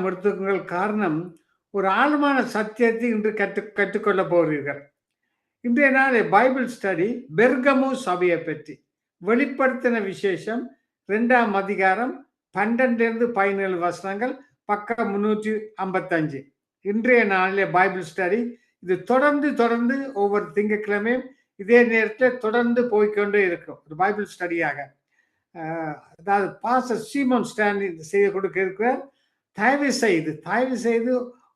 எடுத்துக்கொள் காரணம், ஒரு ஆழமான சத்தியத்தை இன்று கற்றுக்கொள்ள போகிறீர்கள். இன்றைய நாள் பைபிள் ஸ்டடி பெர்கமு சபையை பற்றி. வெளிப்படுத்தின விசேஷம் 2ஆம் அதிகாரம் 12-17 வசனங்கள், பக்கம் 355. இன்றைய நாளிலே பைபிள் ஸ்டடி இது தொடர்ந்து ஒவ்வொரு திங்கட்கிழமையும் இதே நேரத்தில் தொடர்ந்து போய்கொண்டே இருக்கும். ஒரு பைபிள் ஸ்டடியாக அதாவது பாஸ்டர் சீமோன் ஸ்டான்லி செய்து கொடுக்க இருக்கிறார். தயவு செய்து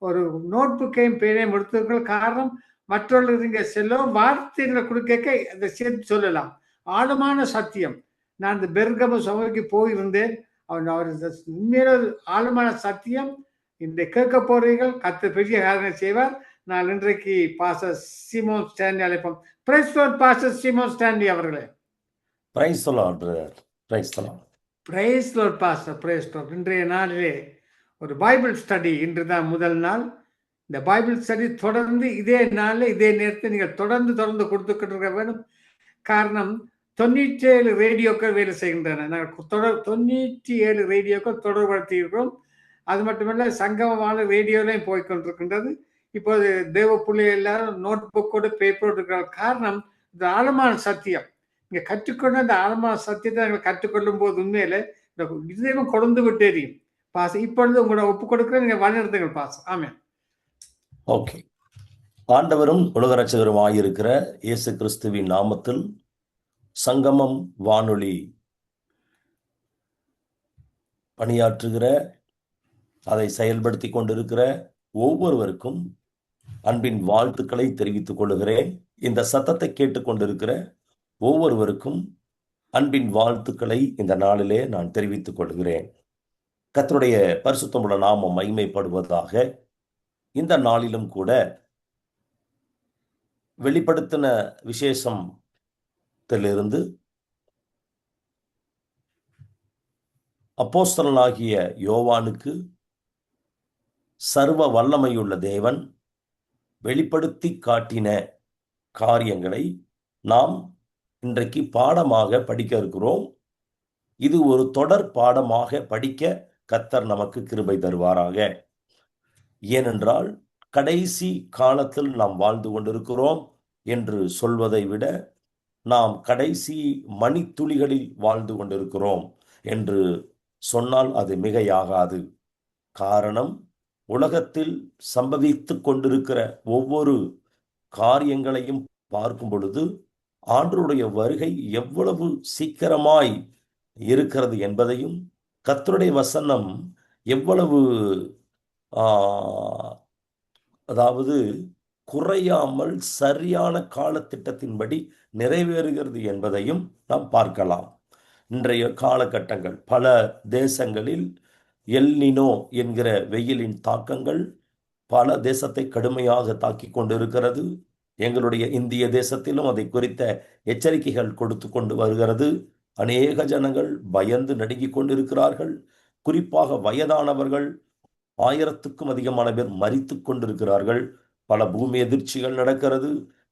ஒரு நோட் புக்கையும் பேனையும் எடுத்துக்கள். காரணம், மற்றவர்கள் இங்கே செல்லும் வார்த்தைகளை கொடுக்க அதை சேர்த்து சொல்லலாம். ஆழமான சத்தியம். நான் இந்த பெர்கமு சபைக்கு போயிருந்தேன். அவர் உண்மையில ஆழமான சத்தியம் இந்த கேட்க போறீர்கள். கர்த்தர் பெரிய காரணம் செய்வார். நான் இன்றைக்கு பாஸ்டர் சீமோன் ஸ்டான்லி அழைப்போம். Praise Lord pastor Simon Stanley அவர்களே. Praise Lord brother. Praise Lord. Praise Lord pastor. Praise Lord. இன்றைய நாளிலே ஒரு பைபிள் ஸ்டடி. இன்று தான் முதல் நாள். இந்த பைபிள் ஸ்டடி தொடர்ந்து இதே நாளில் இதே நேரத்தை நீங்கள் தொடர்ந்து கொடுத்துக்கிட்டு இருக்க வேண்டும். காரணம், 97 ரேடியோக்கள் வேலை செய்கின்றன. நாங்கள் 97 ரேடியோக்கள் தொடர்படுத்தி இருக்கிறோம். அது மட்டுமல்ல, சங்கமமான ரேடியோலையும் போய்கொண்டிருக்கின்றது. இப்போது தேவ பிள்ளை எல்லாரும் நோட் புக்கோடு பேப்பரோடு இருக்கிற காரணம், இந்த ஆழமான சத்தியம் இங்கே கற்றுக்கொண்ட அந்த ஆழமான சத்தியத்தை நாங்கள் கற்றுக்கொள்ளும் போது உண்மையில இந்த இதயம் கொண்டு விட்டு எரியும். பாச இப்பொழுது உங்களோட ஒப்பு கொடுக்குற நீங்க வழிநடத்துங்கள் பாச. ஆமென். ஓகே. ஆண்டவரும் உலக ரட்சகருமாய் இருக்கிற இயேசு கிறிஸ்துவின் நாமத்தில் சங்கமம் வானொலி பணியாற்றுகிற, அதை செயல்படுத்தி கொண்டிருக்கிற ஒவ்வொருவருக்கும் அன்பின் வாழ்த்துக்களை தெரிவித்துக் கொள்கிறேன். இந்த சத்தத்தை கேட்டுக்கொண்டிருக்கிற ஒவ்வொருவருக்கும் அன்பின் வாழ்த்துக்களை இந்த நாளிலே நான் தெரிவித்துக் கொள்கிறேன். கர்த்தருடைய பரிசுத்தமுள்ள நாமம் மகிமைப்படுவதாக. இந்த நாளிலும் கூட வெளிப்படுத்தின விசேஷத்திலிருந்து அப்போஸ்தலனாகிய யோவானுக்கு சர்வ வல்லமையுள்ள தேவன் வெளிப்படுத்தி காட்டின காரியங்களை நாம் இன்றைக்கு பாடமாக படிக்க இருக்கிறோம். இது ஒரு தொடர் பாடமாக படிக்க கர்த்தர் நமக்கு கிருபை தருவாராக. ஏனென்றால் கடைசி காலத்தில் நாம் வாழ்ந்து கொண்டிருக்கிறோம் என்று சொல்வதை விட நாம் கடைசி மணித்துளிகளில் வாழ்ந்து கொண்டிருக்கிறோம் என்று சொன்னால் அது மிகையாகாது. காரணம், உலகத்தில் சம்பவித்து கொண்டிருக்கிற ஒவ்வொரு காரியங்களையும் பார்க்கும் பொழுது ஆண்டவருடைய வருகை எவ்வளவு சீக்கிரமாய் இருக்கிறது என்பதையும், கர்த்தருடைய வசனம் எவ்வளவு அதாவது குறையாமல் சரியான காலத்திட்டத்தின்படி நிறைவேறுகிறது என்பதையும் நாம் பார்க்கலாம். இன்றைய காலகட்டங்கள் பல தேசங்களில் எல்னினோ என்கிற வெயிலின் தாக்கங்கள் பல தேசத்தை கடுமையாக தாக்கி கொண்டிருக்கிறது. எங்களுடைய இந்திய தேசத்திலும் அதை குறித்த எச்சரிக்கைகள் கொடுத்து கொண்டு வருகிறது. அநேக ஜனங்கள் பயந்து நடுங்கிக் கொண்டிருக்கிறார்கள். குறிப்பாக வயதானவர்கள் 1000க்கும் அதிகமான பேர் மரித்து கொண்டிருக்கிறார்கள். பல பூமி எதிர்ச்சிகள் நடக்கிறது.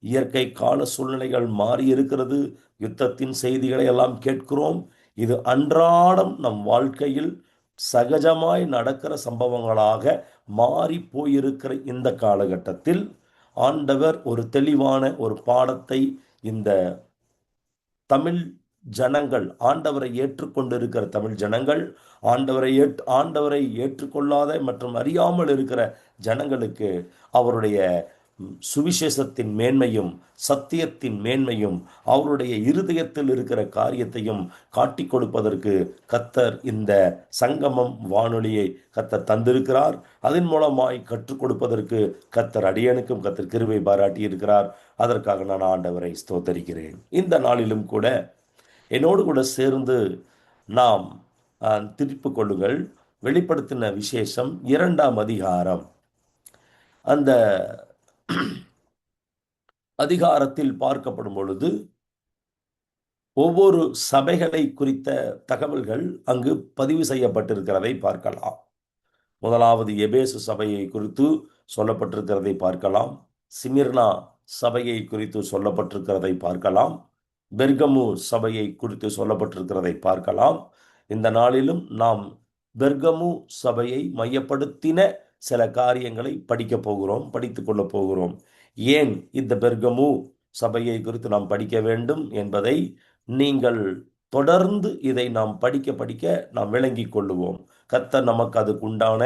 இயற்கை கால சூழ்நிலைகள் மாறி இருக்கிறது. யுத்தத்தின் செய்திகளை எல்லாம் கேட்கிறோம். இது அன்றாடம் நம் வாழ்க்கையில் சகஜமாய் நடக்கிற சம்பவங்களாக மாறி போயிருக்கிற இந்த காலகட்டத்தில் ஆண்டவர் ஒரு தெளிவான ஒரு பாடத்தை இந்த தமிழ் ஜனங்கள், ஆண்டவரை ஏற்றுக்கொண்டிருக்கிற தமிழ் ஜனங்கள், ஆண்டவரை ஏற்றுக்கொள்ளாத மற்றும் அறியாமல் இருக்கிற ஜனங்களுக்கு அவருடைய சுவிசேஷத்தின் மேன்மையும் சத்தியத்தின் மேன்மையும் அவருடைய இருதயத்தில் இருக்கிற காரியத்தையும் காட்டி கொடுப்பதற்கு கர்த்தர் இந்த சங்கமம் வானொலியை கர்த்தர் தந்திருக்கிறார். அதன் மூலமாய் கற்றுக் கொடுப்பதற்கு கர்த்தர் அடியனுக்கும் கர்த்தர் கிருபை பாராட்டி இருக்கிறார். அதற்காக நான் ஆண்டவரை ஸ்தோத்தரிக்கிறேன். இந்த நாளிலும் கூட என்னோடு கூட சேர்ந்து நாம் திருப்பிக் கொள்ளுங்கள். வெளிப்படுத்தின விசேஷம் 2ஆம் அதிகாரம். அந்த அதிகாரத்தில் பார்க்கப்படும் பொழுது ஒவ்வொரு சபைகளை குறித்த தகவல்கள் அங்கு பதிவு செய்யப்பட்டிருக்கிறதை பார்க்கலாம். முதலாவது எபேசு சபையை குறித்து சொல்லப்பட்டிருக்கிறதை பார்க்கலாம். சிமிர்னா சபையை குறித்து சொல்லப்பட்டிருக்கிறதை பார்க்கலாம். பெர்கமு சபையை குறித்து சொல்லப்பட்டிருக்கிறதை பார்க்கலாம். இந்த நாளிலும் நாம் பெர்கமு சபையை மையப்படுத்தின சில காரியங்களை படித்துக் கொள்ள போகிறோம். ஏன் இந்த பெர்கமு சபையை குறித்து நாம் படிக்க வேண்டும் என்பதை நீங்கள் தொடர்ந்து இதை நாம் படிக்க நாம் விளங்கிக் கொள்ளுவோம். கர்த்தர் நமக்கு அதுக்கு உண்டான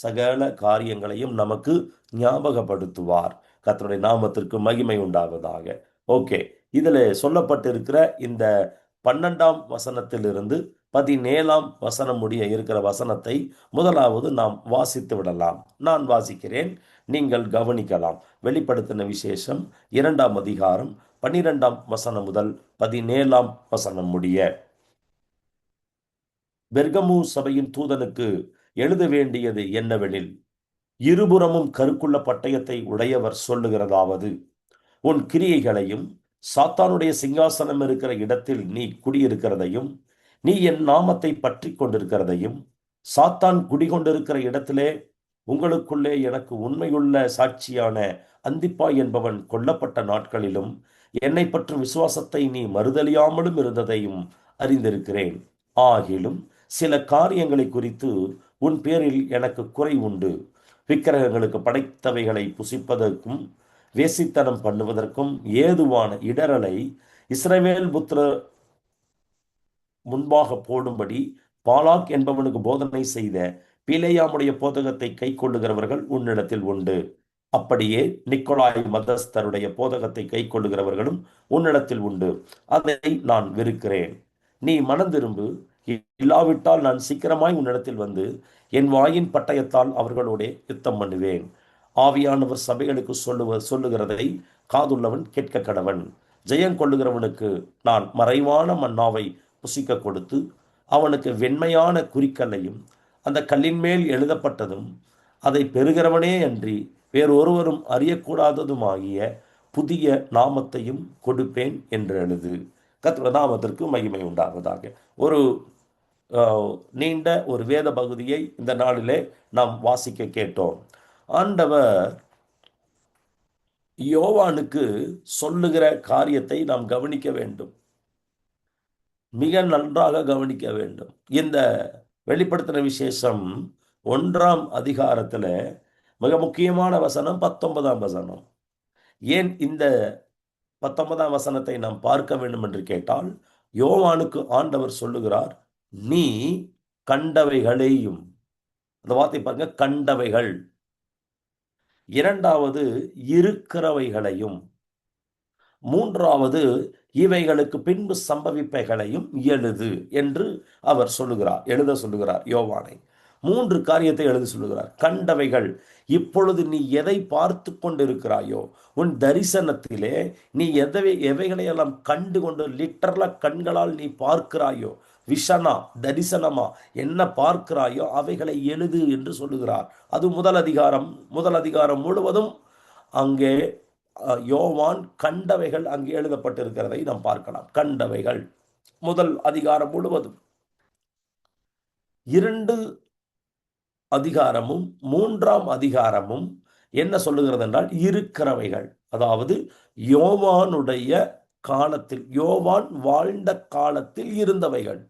சகல காரியங்களையும் நமக்கு ஞாபகப்படுத்துவார். கர்த்தருடைய நாமத்திற்கு மகிமை உண்டாவதாக. ஓகே, இதுல சொல்லப்பட்டிருக்கிற இந்த 12ஆம் வசனத்திலிருந்து 17ஆம் வசனம் முடிய இருக்கிற வசனத்தை முதலாவது நாம் வாசித்து விடலாம். நான் வாசிக்கிறேன், நீங்கள் கவனிக்கலாம். வெளிப்படுத்தின விசேஷம் 2ஆம் அதிகாரம் 12ஆம் வசனம் முதல் 17ஆம் வசனம் முடிய. பெர்கமு சபையின் தூதனுக்கு எழுத வேண்டியது என்னவெனில், இருபுறமும் கருக்குள்ள பட்டயத்தை உடையவர் சொல்லுகிறதாவது, உன் கிரியைகளையும் சாத்தானுடைய சிங்காசனம் இருக்கிற இடத்தில் நீ குடியிருக்கிறதையும், நீ என் நாமத்தை பற்றி கொண்டிருக்கிறதையும், சாத்தான் குடிகொண்டிருக்கிற இடத்திலே உங்களுக்குள்ளே எனக்கு உண்மையுள்ள சாட்சியான அந்திப்பா என்பவன் கொல்லப்பட்ட நாட்களிலும் என்னை பற்றும் விசுவாசத்தை நீ மறுதலியாமலும் இருந்ததையும் அறிந்திருக்கிறேன். ஆகிலும் சில காரியங்களை குறித்து உன் பேரில் எனக்கு குறை உண்டு. விக்கிரகங்களுக்கு படைத்தவைகளை புசிப்பதற்கும் வேசித்தனம் பண்ணுவதற்கும் ஏதுவான இடரலை இஸ்ரவேல் புத்திரர் முன்பாக போடும்படி பாலாக் என்பவனுக்கு போதனை செய்த பிலேயாமுடைய போதகத்தை கை கொள்ளுகிறவர்கள் உன்னிடத்தில் உண்டு. அப்படியே நிக்கோலாய் மதஸ்தருடைய போதகத்தை கை கொள்ளுகிறவர்களும் உன்னிடத்தில் உண்டு. அதை நான் வெறுக்கிறேன். நீ மனம் திரும்பு, இல்லாவிட்டால் நான் சீக்கிரமாய் உன்னிடத்தில் வந்து என் வாயின் பட்டயத்தால் அவர்களோட யுத்தம் பண்ணுவேன். ஆவியானவர் சபைகளுக்கு சொல்லுகிறதை காதுள்ளவன் கேட்க கடவன். ஜெயம் கொள்ளுகிறவனுக்கு நான் மறைவான மன்னாவை புசிக்க கொடுத்து அவனுக்கு வெண்மையான குறிக்கல்லையும் அந்த கல்லின் மேல் எழுதப்பட்டதும் அதை பெறுகிறவனே அன்றி வேறொருவரும் அறியக்கூடாததுமாகிய புதிய நாமத்தையும் கொடுப்பேன் என்று எழுது. கர்த்தருடைய நாமத்திற்கு மகிமை உண்டாவதாக. ஒரு நீண்ட ஒரு வேத பகுதியை இந்த நாளிலே நாம் வாசிக்க கேட்டோம். ஆண்டவர் யோவானுக்கு சொல்லுகிற காரியத்தை நாம் கவனிக்க வேண்டும், மிக நன்றாக கவனிக்க வேண்டும். இந்த வெளிப்படுத்தின விசேஷம் 1ஆம் அதிகாரத்தில் மிக முக்கியமான வசனம் 19ஆம் வசனம். ஏன் இந்த 19ஆம் வசனத்தை நாம் பார்க்க வேண்டும் என்று கேட்டால், யோவானுக்கு ஆண்டவர் சொல்லுகிறார், நீ கண்டவைகளையும், அந்த வார்த்தை பாருங்க, கண்டவைகள். இரண்டாவது இருக்கிறவைகளையும், மூன்றாவது இவைகளுக்கு பின்பு சம்பவிப்பைகளையும் எழுது என்று அவர் எழுத சொல்லுகிறார் யோவானை. 3 காரியத்தை எழுத சொல்லுகிறார். கண்டவைகள், இப்பொழுது நீ எதை பார்த்து கொண்டிருக்கிறாயோ, உன் தரிசனத்திலே நீ எவைகளையெல்லாம் கண்டு கொண்டு லிட்டரலா கண்களால் நீ பார்க்கிறாயோ, விஷனா தரிசனமா என்ன பார்க்கிறாயோ அவைகளை எழுது என்று சொல்லுகிறார். அது முதல் அதிகாரம் முழுவதும் அங்கே யோவான் கண்டவைகள் அங்கே எழுதப்பட்டிருக்கிறதை நாம் பார்க்கலாம். கண்டவைகள் முதல் அதிகாரம் முழுவதும். 2 அதிகாரமும் 3ஆம் அதிகாரமும் என்ன சொல்லுகிறது என்றால், இருக்கிறவைகள், அதாவது யோவானுடைய காலத்தில், யோவான் வாழ்ந்த காலத்தில் இருந்தவைகள்.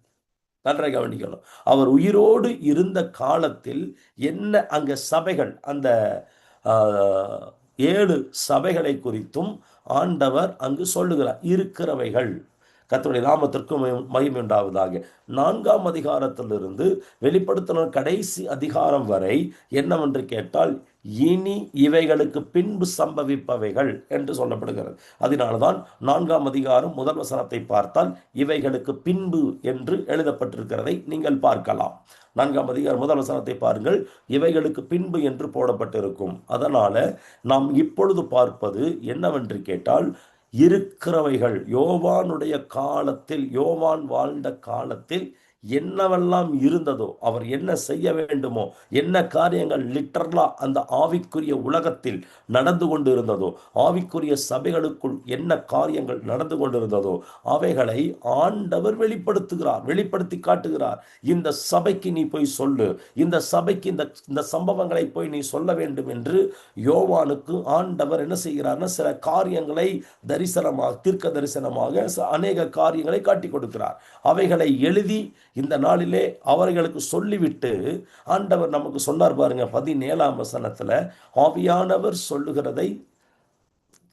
நன்றாக கவனிக்கணும். அவர் உயிரோடு இருந்த காலத்தில் என்ன அங்க சபைகள், அந்த 7 சபைகளை குறித்தும் ஆண்டவர் அங்கு சொல்லுகிறார். இருக்கிறவைகள். கர்த்தருடைய நாமத்திற்கு மகிமை உண்டாவதாக. 4ஆம் அதிகாரத்திலிருந்து வெளிப்படுத்தின கடைசி அதிகாரம் வரை என்னவென்று கேட்டால், இனி இவைகளுக்கு பின்பு சம்பவிப்பவைகள் என்று சொல்லப்படுகிறது. அதனால்தான் 4ஆம் அதிகாரம் முதல் வசனத்தை பார்த்தால் இவைகளுக்கு பின்பு என்று எழுதப்பட்டிருக்கிறதை நீங்கள் பார்க்கலாம். 4ஆம் அதிகாரம் முதல் வசனத்தை பாருங்கள், இவைகளுக்கு பின்பு என்று போடப்பட்டிருக்கும். அதனால நாம் இப்பொழுது பார்ப்பது என்னவென்று கேட்டால், இருக்கிறவைகள். யோவானுடைய காலத்தில், யோவான் வாழ்ந்த காலத்தில் என்னவெல்லாம் இருந்ததோ, அவர் என்ன செய்ய வேண்டுமோ, என்ன காரியங்கள் லிட்டரலா அந்த ஆவிக்குரிய உலகத்தில் நடந்து கொண்டு இருந்ததோ, ஆவிக்குரிய சபைகளுக்குள் என்ன காரியங்கள் நடந்து கொண்டிருந்ததோ அவைகளை ஆண்டவர் வெளிப்படுத்தி காட்டுகிறார். இந்த சபைக்கு நீ போய் சொல்லு, இந்த சபைக்கு இந்த சம்பவங்களை போய் நீ சொல்ல வேண்டும் என்று யோவானுக்கு ஆண்டவர் என்ன செய்கிறார்னா, சில காரியங்களை தீர்க்க தரிசனமாக அநேக காரியங்களை காட்டி கொடுக்கிறார். அவைகளை எழுதி இந்த நாளிலே அவர்களுக்கு சொல்லிவிட்டு ஆண்டவர் நமக்கு சொன்னார் பாருங்க, 17ஆம் வசனத்துல, ஆவியானவர் சொல்லுகிறதை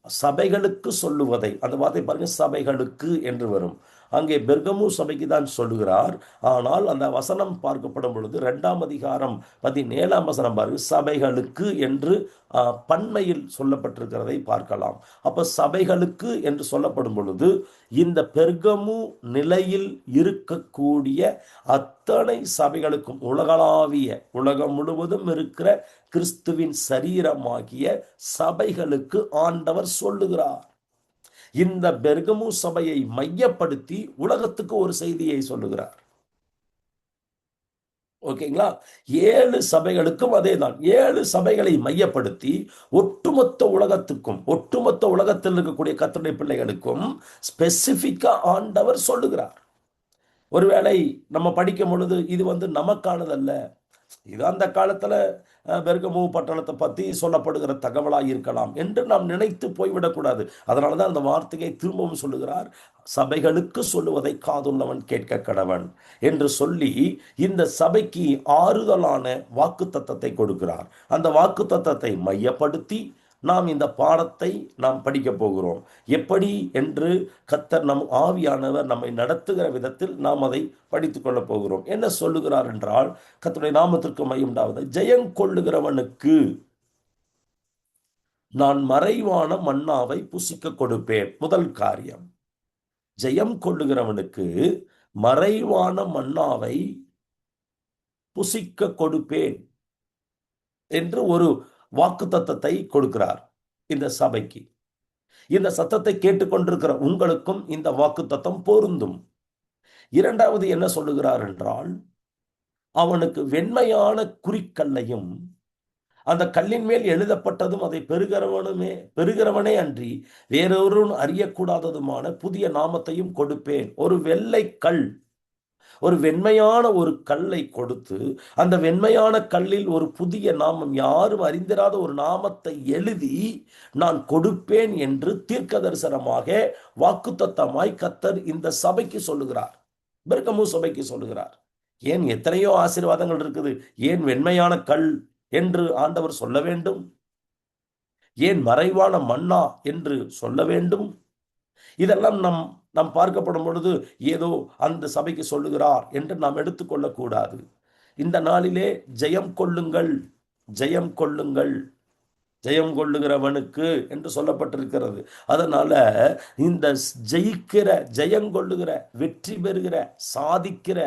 சபைகளுக்கு சொல்லுவதை, அந்த வார்த்தை பாருங்க, சபைகளுக்கு என்று வரும். அங்கே பெர்கமு சபைக்கு தான் சொல்லுகிறார். ஆனால் அந்த வசனம் பார்க்கப்படும் பொழுது 2ஆம் அதிகாரம் 17ஆம் வசனம் பாருங்க, சபைகளுக்கு என்று பன்மையில் சொல்லப்பட்டிருக்கிறதை பார்க்கலாம். அப்ப சபைகளுக்கு என்று சொல்லப்படும் பொழுது இந்த பெர்கமு நிலையில் இருக்கக்கூடிய அத்தனை சபைகளுக்கும், உலகளாவிய, உலகம் முழுவதும் இருக்கிற கிறிஸ்துவின் சரீரமாகிய சபைகளுக்கு ஆண்டவர் சொல்லுகிறார். இந்த பெர்கமு சபையை மையப்படுத்தி உலகத்துக்கு ஒரு செய்தியை சொல்லுகிறார். ஓகேங்களா? 7 சபைகளுக்கும் அதே தான். 7 சபைகளை மையப்படுத்தி ஒட்டுமொத்த உலகத்துக்கும், ஒட்டுமொத்த உலகத்தில் இருக்கக்கூடிய கர்த்தருடைய பிள்ளைகளுக்கும் ஸ்பெசிபிக்கா ஆண்டவர் சொல்லுகிறார். ஒருவேளை நம்ம படிக்கும் பொழுது இது நமக்கானதல்ல, இது அந்த காலத்துல பெர்கமு பட்டணத்தை பற்றி சொல்லப்படுகிற தகவலாக இருக்கலாம் என்று நாம் நினைத்து போய்விடக்கூடாது. அதனால தான் அந்த வார்த்தையை திரும்பவும் சொல்லுகிறார், சபைகளுக்கு சொல்லுவதை காதுள்ளவன் கேட்க கடவன் என்று சொல்லி இந்த சபைக்கு ஆறுதலான வாக்குத்தத்தத்தை கொடுக்கிறார். அந்த வாக்குத்தத்தத்தை மையப்படுத்தி நாம் இந்த பாடத்தை நாம் படிக்க போகிறோம். எப்படி என்று கர்த்தர் நம் ஆவியானவர் நம்மை நடத்துகிற விதத்தில் நாம் அதை படித்துக் கொள்ள போகிறோம். என்ன சொல்லுகிறார் என்றால், கர்த்தருடைய நாமத்திற்கு மகிமை உண்டாவதாக, ஜெயம் கொள்ளுகிறவனுக்கு நான் மறைவான மன்னாவை புசிக்க கொடுப்பேன். முதல் காரியம், ஜெயம் கொள்ளுகிறவனுக்கு மறைவான மன்னாவை புசிக்க கொடுப்பேன் என்று ஒரு வாக்குத்தத்தத்தை கொடுக்கிறார் இந்த சபைக்கு. இந்த சத்தத்தை கேட்டுக்கொண்டிருக்கிற உங்களுக்கும் இந்த வாக்குத்தத்தம் பொருந்தும். இரண்டாவது என்ன சொல்லுகிறார் என்றால், அவனுக்கு வெண்மையான குறிக்கல்லையும் அந்த கல்லின் மேல் எழுதப்பட்டதும் அதை பெறுகிறவனே அன்றி வேறொருவரும் அறியக்கூடாததுமான புதிய நாமத்தையும் கொடுப்பேன். ஒரு வெள்ளை கல், ஒரு வெண்மையான ஒரு கல்லை கொடுத்து அந்த வெண்மையான கல்லில் ஒரு புதிய நாமம், யாரும் அறிந்திராத ஒரு நாமத்தை எழுதி நான் கொடுப்பேன் என்று தீர்க்க தரிசனமாக வாக்குத்தத்தமாய் கர்த்தர் இந்த சபைக்கு சொல்லுகிறார், பெர்கமு சபைக்கு சொல்லுகிறார். ஏன் எத்தனையோ ஆசீர்வாதங்கள் இருக்குது, ஏன் வெண்மையான கல் என்று ஆண்டவர் சொல்ல வேண்டும்? ஏன் மறைவான மன்னா என்று சொல்ல வேண்டும்? இதெல்லாம் நாம் பார்க்கப்படும் பொழுது ஏதோ அந்த சபைக்கு சொல்லுகிறார் என்று நாம் எடுத்துக்கொள்ளக்கூடாது. இந்த நாளிலே ஜெயம் கொள்ளுங்கள், ஜெயம் கொள்ளுங்கள், ஜெயம் கொள்ளுகிறவனுக்கு என்று சொல்லப்பட்டிருக்கிறது. அதனால இந்த ஜெயிக்கிற, ஜெயங்கொள்ளுகிற, வெற்றி பெறுகிற, சாதிக்கிற,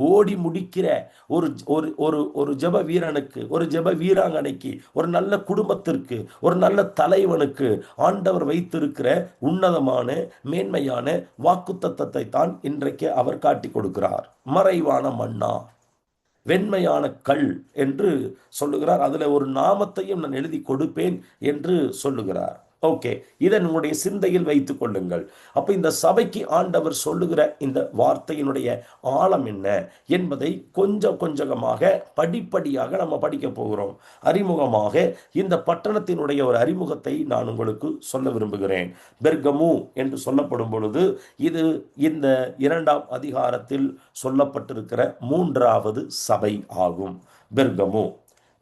ஓடி முடிக்கிற ஒரு ஜெப வீரனுக்கு, ஒரு ஜெப வீராங்கனைக்கு, ஒரு நல்ல குடும்பத்திற்கு, ஒரு நல்ல தலைவனுக்கு ஆண்டவர் வைத்திருக்கிற உன்னதமான மேன்மையான வாக்குத்தத்தத்தை தான் இன்றைக்கு அவர் காட்டி கொடுக்கிறார். மறைவான மன்னா, வெண்மையான கல் என்று சொல்லுகிறார். அதுல ஒரு நாமத்தையும் நான் எழுதி கொடுப்பேன் என்று சொல்லுகிறார். ஓகே, இதை உங்களுடைய சிந்தையில் வைத்துக் கொள்ளுங்கள். அப்ப இந்த சபைக்கு ஆண்டவர் சொல்லுகிற இந்த வார்த்தையினுடைய ஆழம் என்ன என்பதை கொஞ்சம் கொஞ்சமாக படிப்படியாக நம்ம படிக்க போகிறோம். அறிமுகமாக இந்த பட்டணத்தினுடைய ஒரு அறிமுகத்தை நான் உங்களுக்கு சொல்ல விரும்புகிறேன். பெர்கமு என்று சொல்லப்படும் பொழுது இது இந்த 2ஆம் அதிகாரத்தில் சொல்லப்பட்டிருக்கிற 3வது சபை ஆகும். பெர்கமு,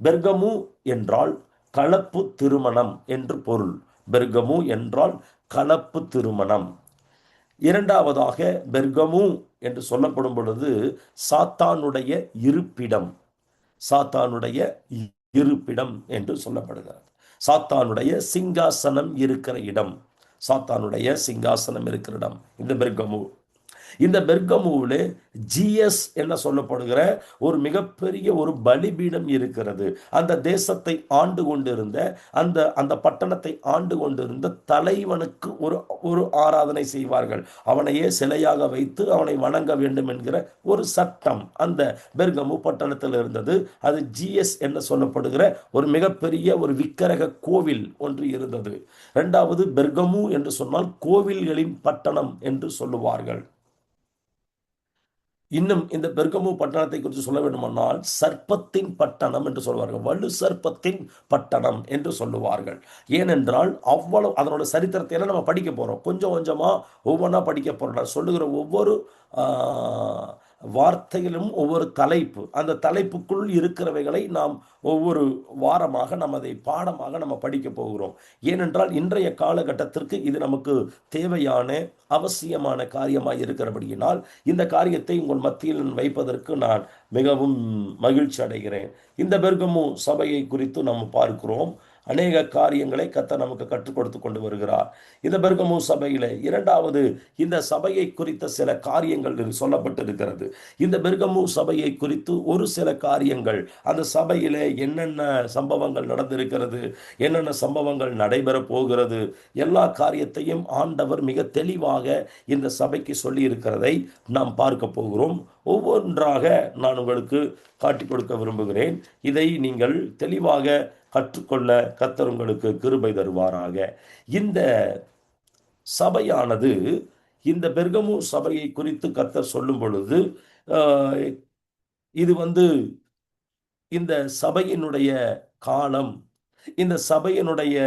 பெர்கமு என்றால் கலப்பு திருமணம் என்று பொருள். பெர்கமு என்றால் கலப்பு திருமணம். இரண்டாவதாக பெர்கமு என்று சொல்லப்படும் பொழுது சாத்தானுடைய இருப்பிடம், சாத்தானுடைய இருப்பிடம் என்று சொல்லப்படுகிறது. சாத்தானுடைய சிங்காசனம் இருக்கிற இடம், சாத்தானுடைய சிங்காசனம் இருக்கிற இடம் இந்த பெர்கமு. இந்த பெர்கமுவிலே ஜிஎஸ் என்ன சொல்லப்படுகிற ஒரு மிகப்பெரிய ஒரு பலிபீடம் இருக்கிறது. அந்த தேசத்தை ஆண்டு கொண்டிருந்த, அந்த பட்டணத்தை ஆண்டு கொண்டிருந்த தலைவனுக்கு ஒரு ஆராதனை செய்வார்கள். அவனையே சிலையாக வைத்து அவனை வணங்க வேண்டும் என்கிற ஒரு சட்டம் அந்த பெர்கமு பட்டணத்தில் இருந்தது. அது ஜிஎஸ் என்ன சொல்லப்படுகிற ஒரு மிகப்பெரிய ஒரு விக்கிரக கோவில் ஒன்று இருந்தது. இரண்டாவது, பெர்கமு என்று சொன்னால் கோவில்களின் பட்டணம் என்று சொல்லுவார்கள். இன்னும் இந்த பெர்கமு பட்டணத்தை குறித்து சொல்ல வேண்டுமானால் சர்ப்பத்தின் பட்டணம் என்று சொல்வார்கள், வலு சர்ப்பத்தின் பட்டணம் என்று சொல்லுவார்கள். ஏனென்றால் அவ்வளவு அதனோட சரித்திரத்தை எல்லாம் நம்ம படிக்க போறோம். கொஞ்சம் கொஞ்சமா ஒவ்வொன்றா படிக்க போறோம். சொல்லுகிற ஒவ்வொரு வார்த்தையிலும் ஒவ்வொரு தலைப்பு, அந்த தலைப்புக்குள் இருக்கிறவைகளை நாம் ஒவ்வொரு வாரமாக நம்ம அதை பாடமாக நம்ம படிக்க போகிறோம். ஏனென்றால் இன்றைய காலகட்டத்திற்கு இது நமக்கு தேவையான அவசியமான காரியமாய் இருக்கிறபடியினால் இந்த காரியத்தை உங்கள் மத்தியில் வைப்பதற்கு நான் மிகவும் மகிழ்ச்சி அடைகிறேன். இந்த பெர்கமு சபையை குறித்து நாம் பார்க்கிறோம். அநேக காரியங்களை கர்த்தர் நமக்கு கற்றுக் கொடுத்து கொண்டு வருகிறார். இந்த பெர்கமு சபையில இரண்டாவது இந்த சபையை குறித்த சில காரியங்கள் சொல்லப்பட்டிருக்கிறது. இந்த பெர்கமு சபையை குறித்து ஒரு சில காரியங்கள், அந்த சபையில என்னென்ன சம்பவங்கள் நடந்திருக்கிறது, என்னென்ன சம்பவங்கள் நடைபெற போகிறது, எல்லா காரியத்தையும் ஆண்டவர் மிக தெளிவாக இந்த சபைக்கு சொல்லி இருக்கிறதை நாம் பார்க்க போகிறோம். ஒவ்வொன்றாக நான் உங்களுக்கு காட்டிக் கொடுக்க விரும்புகிறேன். இதை நீங்கள் தெளிவாக கற்றுக்கொள்ள கர்த்தர் உங்களுக்கு கிருபை தருவாராக. இந்த சபையானது, இந்த பெர்கமு சபையை குறித்து கர்த்தர் சொல்லும் பொழுது இது இந்த சபையினுடைய காலம், இந்த சபையினுடைய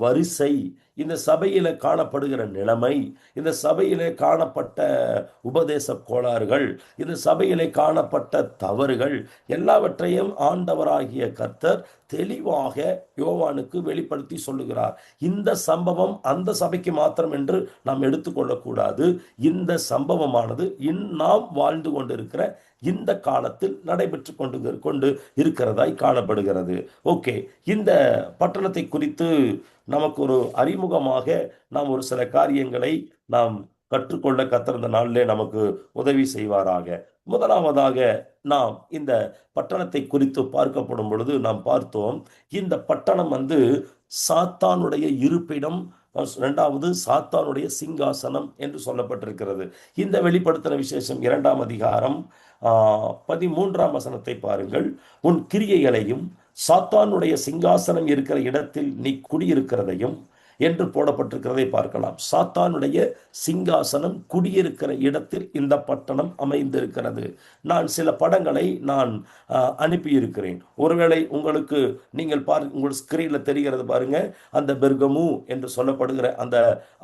வரிசை, இந்த சபையில காணப்படுகிற நிலைமை, இந்த சபையிலே காணப்பட்ட உபதேச கோளாறுகள், இந்த சபையிலே காணப்பட்ட தவறுகள் எல்லாவற்றையும் ஆண்டவராகிய கர்த்தர் தெளிவாக யோவானுக்கு வெளிப்படுத்தி சொல்லுகிறார். இந்த சம்பவம் அந்த சபைக்கு மாத்திரம் என்று நாம் எடுத்துக்கொள்ளக்கூடாது. இந்த சம்பவமானது நாம் வாழ்ந்து கொண்டிருக்கிற இந்த காலத்தில் நடைபெற்று கொண்டு இருக்கிறதாய் காணப்படுகிறது. ஓகே, இந்த பட்டணத்தை குறித்து நமக்கு ஒரு அறிமுகமாக நாம் ஒரு சில காரியங்களை நாம் கற்றுக்கொள்ள கர்த்தர் இந்த நாளிலே நமக்கு உதவி செய்வாராக. முதலாவதாக நாம் இந்த பட்டணத்தை குறித்து பார்க்கப்படும் பொழுது நாம் பார்த்தோம், இந்த பட்டணம் சாத்தானுடைய இருப்பிடம், இரண்டாவது சாத்தானுடைய சிங்காசனம் என்று சொல்லப்பட்டிருக்கிறது. இந்த வெளிப்படுத்தின விசேஷம் 2ஆம் அதிகாரம் 13ஆம் வசனத்தை பாருங்கள். உன் கிரியைகளையும் சாத்தானுடைய சிங்காசனம் இருக்கிற இடத்தில் நீ குடியிருக்கிறதையும் என்று போடப்பட்டிருக்கிறதை பார்க்கலாம். சாத்தானுடைய சிங்காசனம் குடியிருக்கிற இடத்தில் இந்த பட்டணம் அமைந்திருக்கிறது. நான் சில படங்களை நான் அனுப்பியிருக்கிறேன். ஒருவேளை உங்களுக்கு நீங்கள் உங்கள் ஸ்கிரீன்ல தெரிகிறது பாருங்க, அந்த பெர்கமு என்று சொல்லப்படுகிற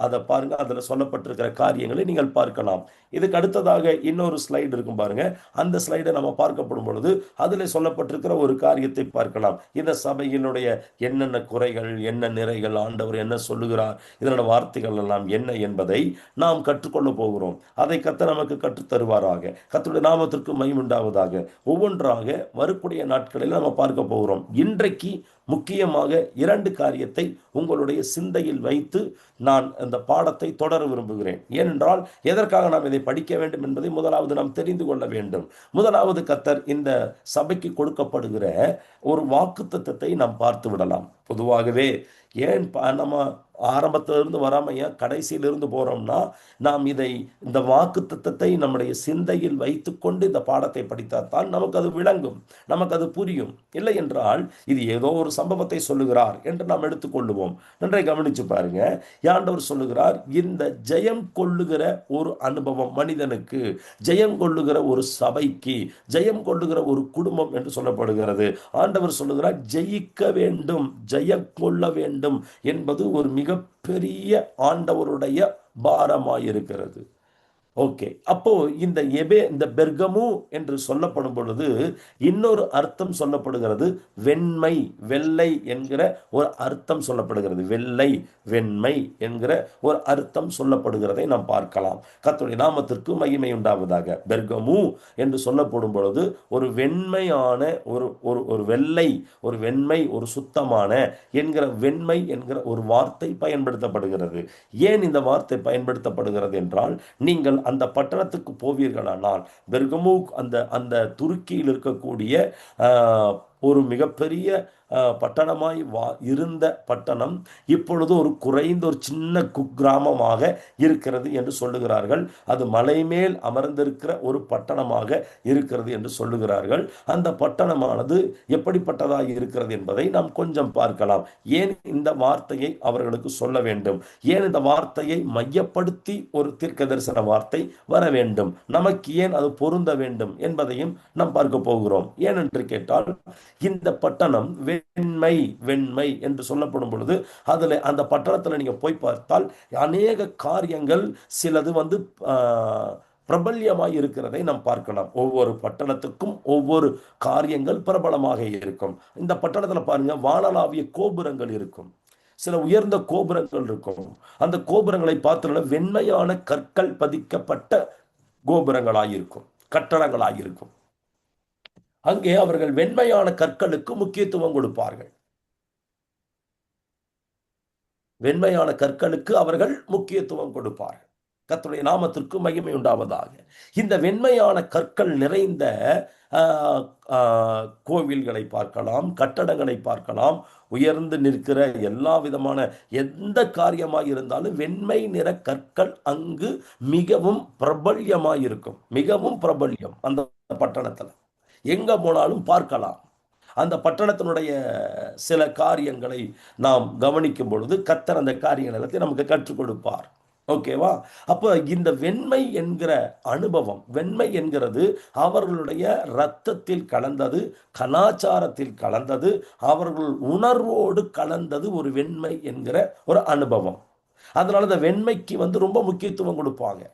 அதை பாருங்க, அதில் சொல்லப்பட்டிருக்கிற காரியங்களை நீங்கள் பார்க்கலாம். இதுக்கு அடுத்ததாக இன்னொரு ஸ்லைடு இருக்கும் பாருங்க, அந்த ஸ்லைடை நம்ம பார்க்கப்படும் பொழுது அதில் சொல்லப்பட்டிருக்கிற ஒரு காரியத்தை பார்க்கலாம். இந்த சபையினுடைய என்னென்ன குறைகள், என்ன நிறைகள், ஆண்டவர் என்ன சொல்லுகிறார், இதனோட வார்த்தைகள் எல்லாம் என்ன என்பதை நாம் கற்றுக்கொள்ள போகிறோம். அதை கர்த்தர் நமக்கு கற்றுத் தருவாராக. கர்த்தருடைய நாமத்திற்கு மகிமை உண்டாவதாக. ஒவ்வொன்றாக வரக்கூடிய நாட்களில் நம்ம பார்க்க போகிறோம். இன்றைக்கு முக்கியமாக 2 காரியத்தை உங்களுடைய சிந்தையில் வைத்து நான் இந்த பாடத்தை தொடர விரும்புகிறேன். ஏனென்றால் எதற்காக நாம் இதை படிக்க வேண்டும் என்பதை முதலாவது நாம் தெரிந்து கொள்ள வேண்டும். முதலாவது, கர்த்தர் இந்த சபைக்கு கொடுக்கப்படுகிற ஒரு வாக்குத்தத்தத்தை நாம் பார்த்து விடலாம். பொதுவாகவே ஏன் நம்ம ஆரம்பத்திலிருந்து வராம ஏன் கடைசியிலிருந்து போறோம்னா, நாம் இந்த வாக்குத்தத்தத்தை நம்முடைய சிந்தையில் வைத்துக்கொண்டு இந்த பாடத்தை படித்தால்தான் நமக்கு அது விளங்கும், நமக்கு அது புரியும். இல்லை என்றால் இது ஏதோ ஒரு சம்பவத்தை சொல்லுகிறார் என்று நாம் எடுத்துக்கொள்ளுவோம். நன்றை கவனிச்சு பாருங்க, ஆண்டவர் சொல்லுகிறார், இந்த ஜெயம் கொள்ளுகிற ஒரு அனுபவம் மனிதனுக்கு, ஜெயம் கொள்ளுகிற ஒரு சபைக்கு, ஜெயம் கொள்ளுகிற ஒரு குடும்பம் என்று சொல்லப்படுகிறது. ஆண்டவர் சொல்லுகிறார், ஜெயிக்க வேண்டும், ஜெயம் கொள்ள வேண்டும் என்பது ஒரு மிகப்பெரிய ஆண்டவருடைய பாரமாயிருக்கிறது. ஓகே, அப்போ இந்த பெர்கமு என்று சொல்லப்படும் பொழுது இன்னொரு அர்த்தம் சொல்லப்படுகிறது. வெண்மை, வெள்ளை என்கிற ஒரு அர்த்தம் சொல்லப்படுகிறது. வெள்ளை, வெண்மை என்கிற ஒரு அர்த்தம் சொல்லப்படுகிறதை நாம் பார்க்கலாம். கர்த்தருடைய நாமத்திற்கு மகிமை உண்டாவதாக. பெர்கமு என்று சொல்லப்படும் பொழுது ஒரு வெண்மையான ஒரு வெள்ளை, ஒரு வெண்மை, ஒரு சுத்தமான என்கிற வெண்மை என்கிற ஒரு வார்த்தை பயன்படுத்தப்படுகிறது. ஏன் இந்த வார்த்தை பயன்படுத்தப்படுகிறது என்றால், நீங்கள் அந்த பட்டணத்துக்கு போவீர்களானால், பெர்கமு அந்த துருக்கியில் இருக்கக்கூடிய ஒரு மிகப்பெரிய பட்டணமாய் இருந்த பட்டணம் இப்பொழுது ஒரு குறைந்த ஒரு சின்ன குக்கிராமமாக இருக்கிறது என்று சொல்லுகிறார்கள். அது மலை மேல் அமர்ந்திருக்கிற ஒரு பட்டணமாக இருக்கிறது என்று சொல்லுகிறார்கள். அந்த பட்டணமானது எப்படிப்பட்டதாக இருக்கிறது என்பதை நாம் கொஞ்சம் பார்க்கலாம். ஏன் இந்த வார்த்தையை அவர்களுக்கு சொல்ல வேண்டும், ஏன் இந்த வார்த்தையை மையப்படுத்தி ஒரு தீர்க்க தரிசன வார்த்தை வர வேண்டும், நமக்கு ஏன் அது பொருந்த வேண்டும் என்பதையும் நாம் பார்க்க போகிறோம். ஏனென்று கேட்டால், இந்த பட்டணம் வெண்மை, வெண்மை என்று சொல்லப்படும் பொழுது அதுல அந்த பட்டணத்துல நீங்க போய் பார்த்தால் அநேக காரியங்கள், சிலது பிரபல்யமாய் இருக்கிறதை நாம் பார்க்கலாம். ஒவ்வொரு பட்டணத்துக்கும் ஒவ்வொரு காரியங்கள் பிரபலமாக இருக்கும். இந்த பட்டணத்துல பாருங்க, வானளாவிய கோபுரங்கள் இருக்கும், சில உயர்ந்த கோபுரங்கள் இருக்கும். அந்த கோபுரங்களை பார்த்தோம்னா வெண்மையான கற்கள் பதிக்கப்பட்ட கோபுரங்களாயிருக்கும், கட்டடங்களாயிருக்கும். அங்கே அவர்கள் வெண்மையான கற்களுக்கு முக்கியத்துவம் கொடுப்பார்கள். வெண்மையான கற்களுக்கு அவர்கள் முக்கியத்துவம் கொடுப்பார்கள். கர்த்தருடைய நாமத்திற்கு மகிமை உண்டாவதாக. இந்த வெண்மையான கற்கள் நிறைந்த கோவில்களை பார்க்கலாம், கட்டடங்களை பார்க்கலாம். உயர்ந்து நிற்கிற எல்லா விதமான எந்த காரியமாக இருந்தாலும் வெண்மை நிற கற்கள் அங்கு மிகவும் பிரபல்யமாயிருக்கும், மிகவும் பிரபல்யம். அந்த பட்டணத்துல எங்க போனாலும் பார்க்கலாம். அந்த பட்டணத்தினுடைய சில காரியங்களை நாம் கவனிக்கும் பொழுது கர்த்தர் அந்த காரியங்கள் எல்லாத்தையும் நமக்கு கற்றுக் கொடுப்பார். ஓகேவா? அப்போ இந்த வெண்மை என்கிற அனுபவம், வெண்மை என்கிறது அவர்களுடைய இரத்தத்தில் கலந்தது, கலாச்சாரத்தில் கலந்தது, அவர்கள் உணர்வோடு கலந்தது ஒரு வெண்மை என்கிற ஒரு அனுபவம். அதனால இந்த வெண்மைக்கு ரொம்ப முக்கியத்துவம் கொடுப்பாங்க.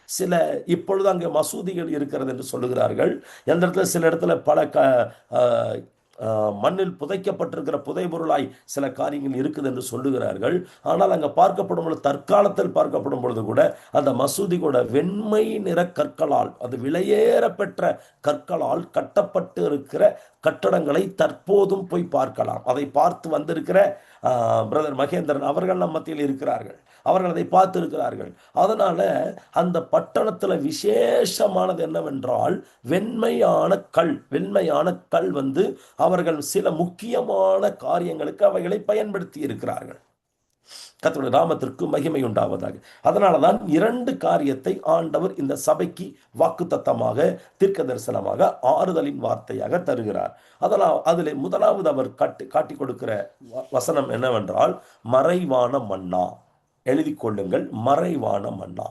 சில இப்பொழுது அங்கே மசூதிகள் இருக்கிறது என்று சொல்லுகிறார்கள். எந்த இடத்துல சில இடத்துல பல மண்ணில் புதைக்கப்பட்டிருக்கிற புதைபொருளாய் சில காரியங்கள் இருக்குது என்று சொல்லுகிறார்கள். ஆனால் அங்கே பார்க்கப்படும் பொழுது, தற்காலத்தில் பார்க்கப்படும் பொழுது கூட அந்த மசூதி கூட வெண்மை நிற கற்களால், அது விலையேற பெற்ற கற்களால் கட்டப்பட்டு இருக்கிற கட்டடங்களை தற்போதும் போய் பார்க்கலாம். அதை பார்த்து வந்திருக்கிற பிரதர் மகேந்திரன் அவர்கள் நம் மத்தியில் இருக்கிறார்கள். அவர்கள் அதை பார்த்து இருக்கிறார்கள். அதனால அந்த பட்டணத்துல விசேஷமானது என்னவென்றால் வெண்மையான கல். வெண்மையான கல் அவர்கள் சில முக்கியமான காரியங்களுக்கு அவைகளை பயன்படுத்தி இருக்கிறார்கள். கர்த்தருடைய நாமத்திற்கு மகிமை உண்டாவதாக. அதனாலதான் 2 காரியத்தை ஆண்டவர் இந்த சபைக்கு வாக்குத்தத்தமாக, தீர்க்க தரிசனமாக, ஆறுதலின் வார்த்தையாக தருகிறார். அதனால் அதில் முதலாவது அவர் காட்டி கொடுக்கிற வசனம் என்னவென்றால் மறைவான மன்னா. எழுதி கொள்ளுங்கள், மறைவான மன்னா.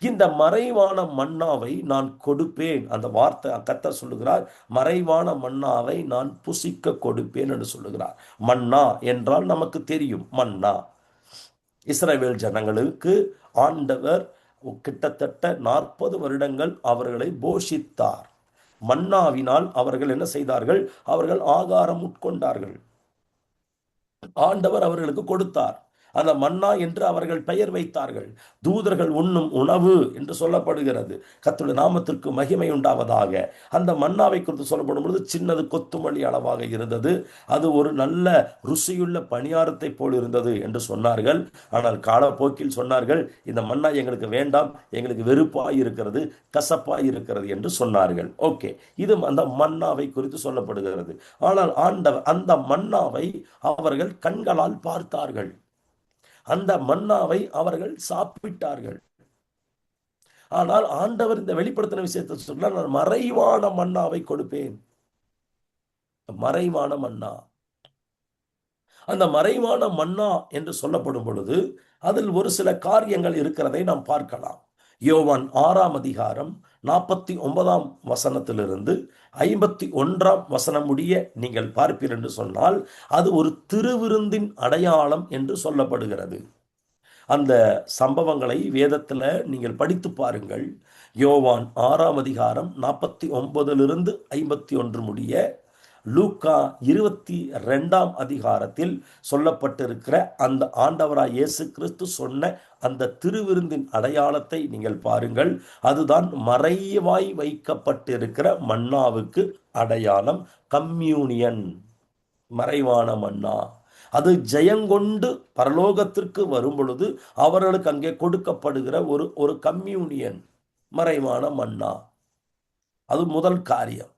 இந்த மறைவான மன்னாவை நான் கொடுப்பேன். அந்த வார்த்தை கர்த்தர் சொல்லுகிறார், மறைவான மன்னாவை நான் புசிக்க கொடுப்பேன் என்று சொல்லுகிறார். மன்னா என்றால் நமக்கு தெரியும், மன்னா. இஸ்ரவேல் ஜனங்களுக்கு ஆண்டவர் கிட்டத்தட்ட 40 வருடங்கள் அவர்களை போஷித்தார். மன்னாவினால் அவர்கள் என்ன செய்தார்கள்? அவர்கள் ஆகாரம் உட்கொண்டார்கள். ஆண்டவர் அவர்களுக்கு கொடுத்தார். அந்த மன்னா என்று அவர்கள் பெயர் வைத்தார்கள். தூதர்கள் உண்ணும் உணவு என்று சொல்லப்படுகிறது. கர்த்தருடைய நாமத்திற்கு மகிமை உண்டாவதாக. அந்த மன்னாவை குறித்து சொல்லப்படும் பொழுது சின்னது கொத்துமல்லி அளவாக இருந்தது. அது ஒரு நல்ல ருசியுள்ள பணியாரத்தை போல் இருந்தது என்று சொன்னார்கள். ஆனால் காலப்போக்கில் சொன்னார்கள், இந்த மன்னா எங்களுக்கு வேண்டாம், எங்களுக்கு வெறுப்பாய் இருக்கிறது, கசப்பாய் இருக்கிறது என்று சொன்னார்கள். ஓகே, இது அந்த மன்னாவை குறித்து சொல்லப்படுகிறது. ஆனால் ஆண்டவர் அந்த மன்னாவை அவர்கள் கண்களால் பார்த்தார்கள். அந்த மன்னாவை அவர்கள் சாப்பிட்டார்கள். ஆனால் ஆண்டவர் இந்த வெளிப்படுத்தின விஷயத்தை சொல்ல, நான் மறைவான மன்னாவை கொடுப்பேன். மறைவான மன்னா. அந்த மறைவான மன்னா என்று சொல்லப்படும் பொழுது அதில் ஒரு சில காரியங்கள் இருக்கிறதை நாம் பார்க்கலாம். யோவான் 6ஆம் அதிகாரம் 49ஆம் வசனத்திலிருந்து 51ஆம் வசனம் முடிய நீங்கள் பார்ப்பீர் என்று சொன்னால் அது ஒரு திருவிருந்தின் அடையாளம் என்று சொல்லப்படுகிறது. அந்த சம்பவங்களை வேதத்தில் நீங்கள் படித்து பாருங்கள். யோவான் 6ஆம் அதிகாரம் 49லிருந்து 51 முடிய, லூக்கா 22ஆம் அதிகாரத்தில் சொல்லப்பட்டிருக்கிற அந்த ஆண்டவராய் இயேசு கிறிஸ்து சொன்ன அந்த திருவிருந்தின் அடையாளத்தை நீங்கள் பாருங்கள். அதுதான் மறைவாய் வைக்கப்பட்டிருக்கிற மன்னாவுக்கு அடையாளம். கம்யூனியன், மறைவான மன்னா. அது ஜெயங்கொண்டு பரலோகத்திற்கு வரும் பொழுது அவர்களுக்கு அங்கே கொடுக்கப்படுகிற ஒரு கம்யூனியன், மறைவான மன்னா. அது முதல் காரியம்.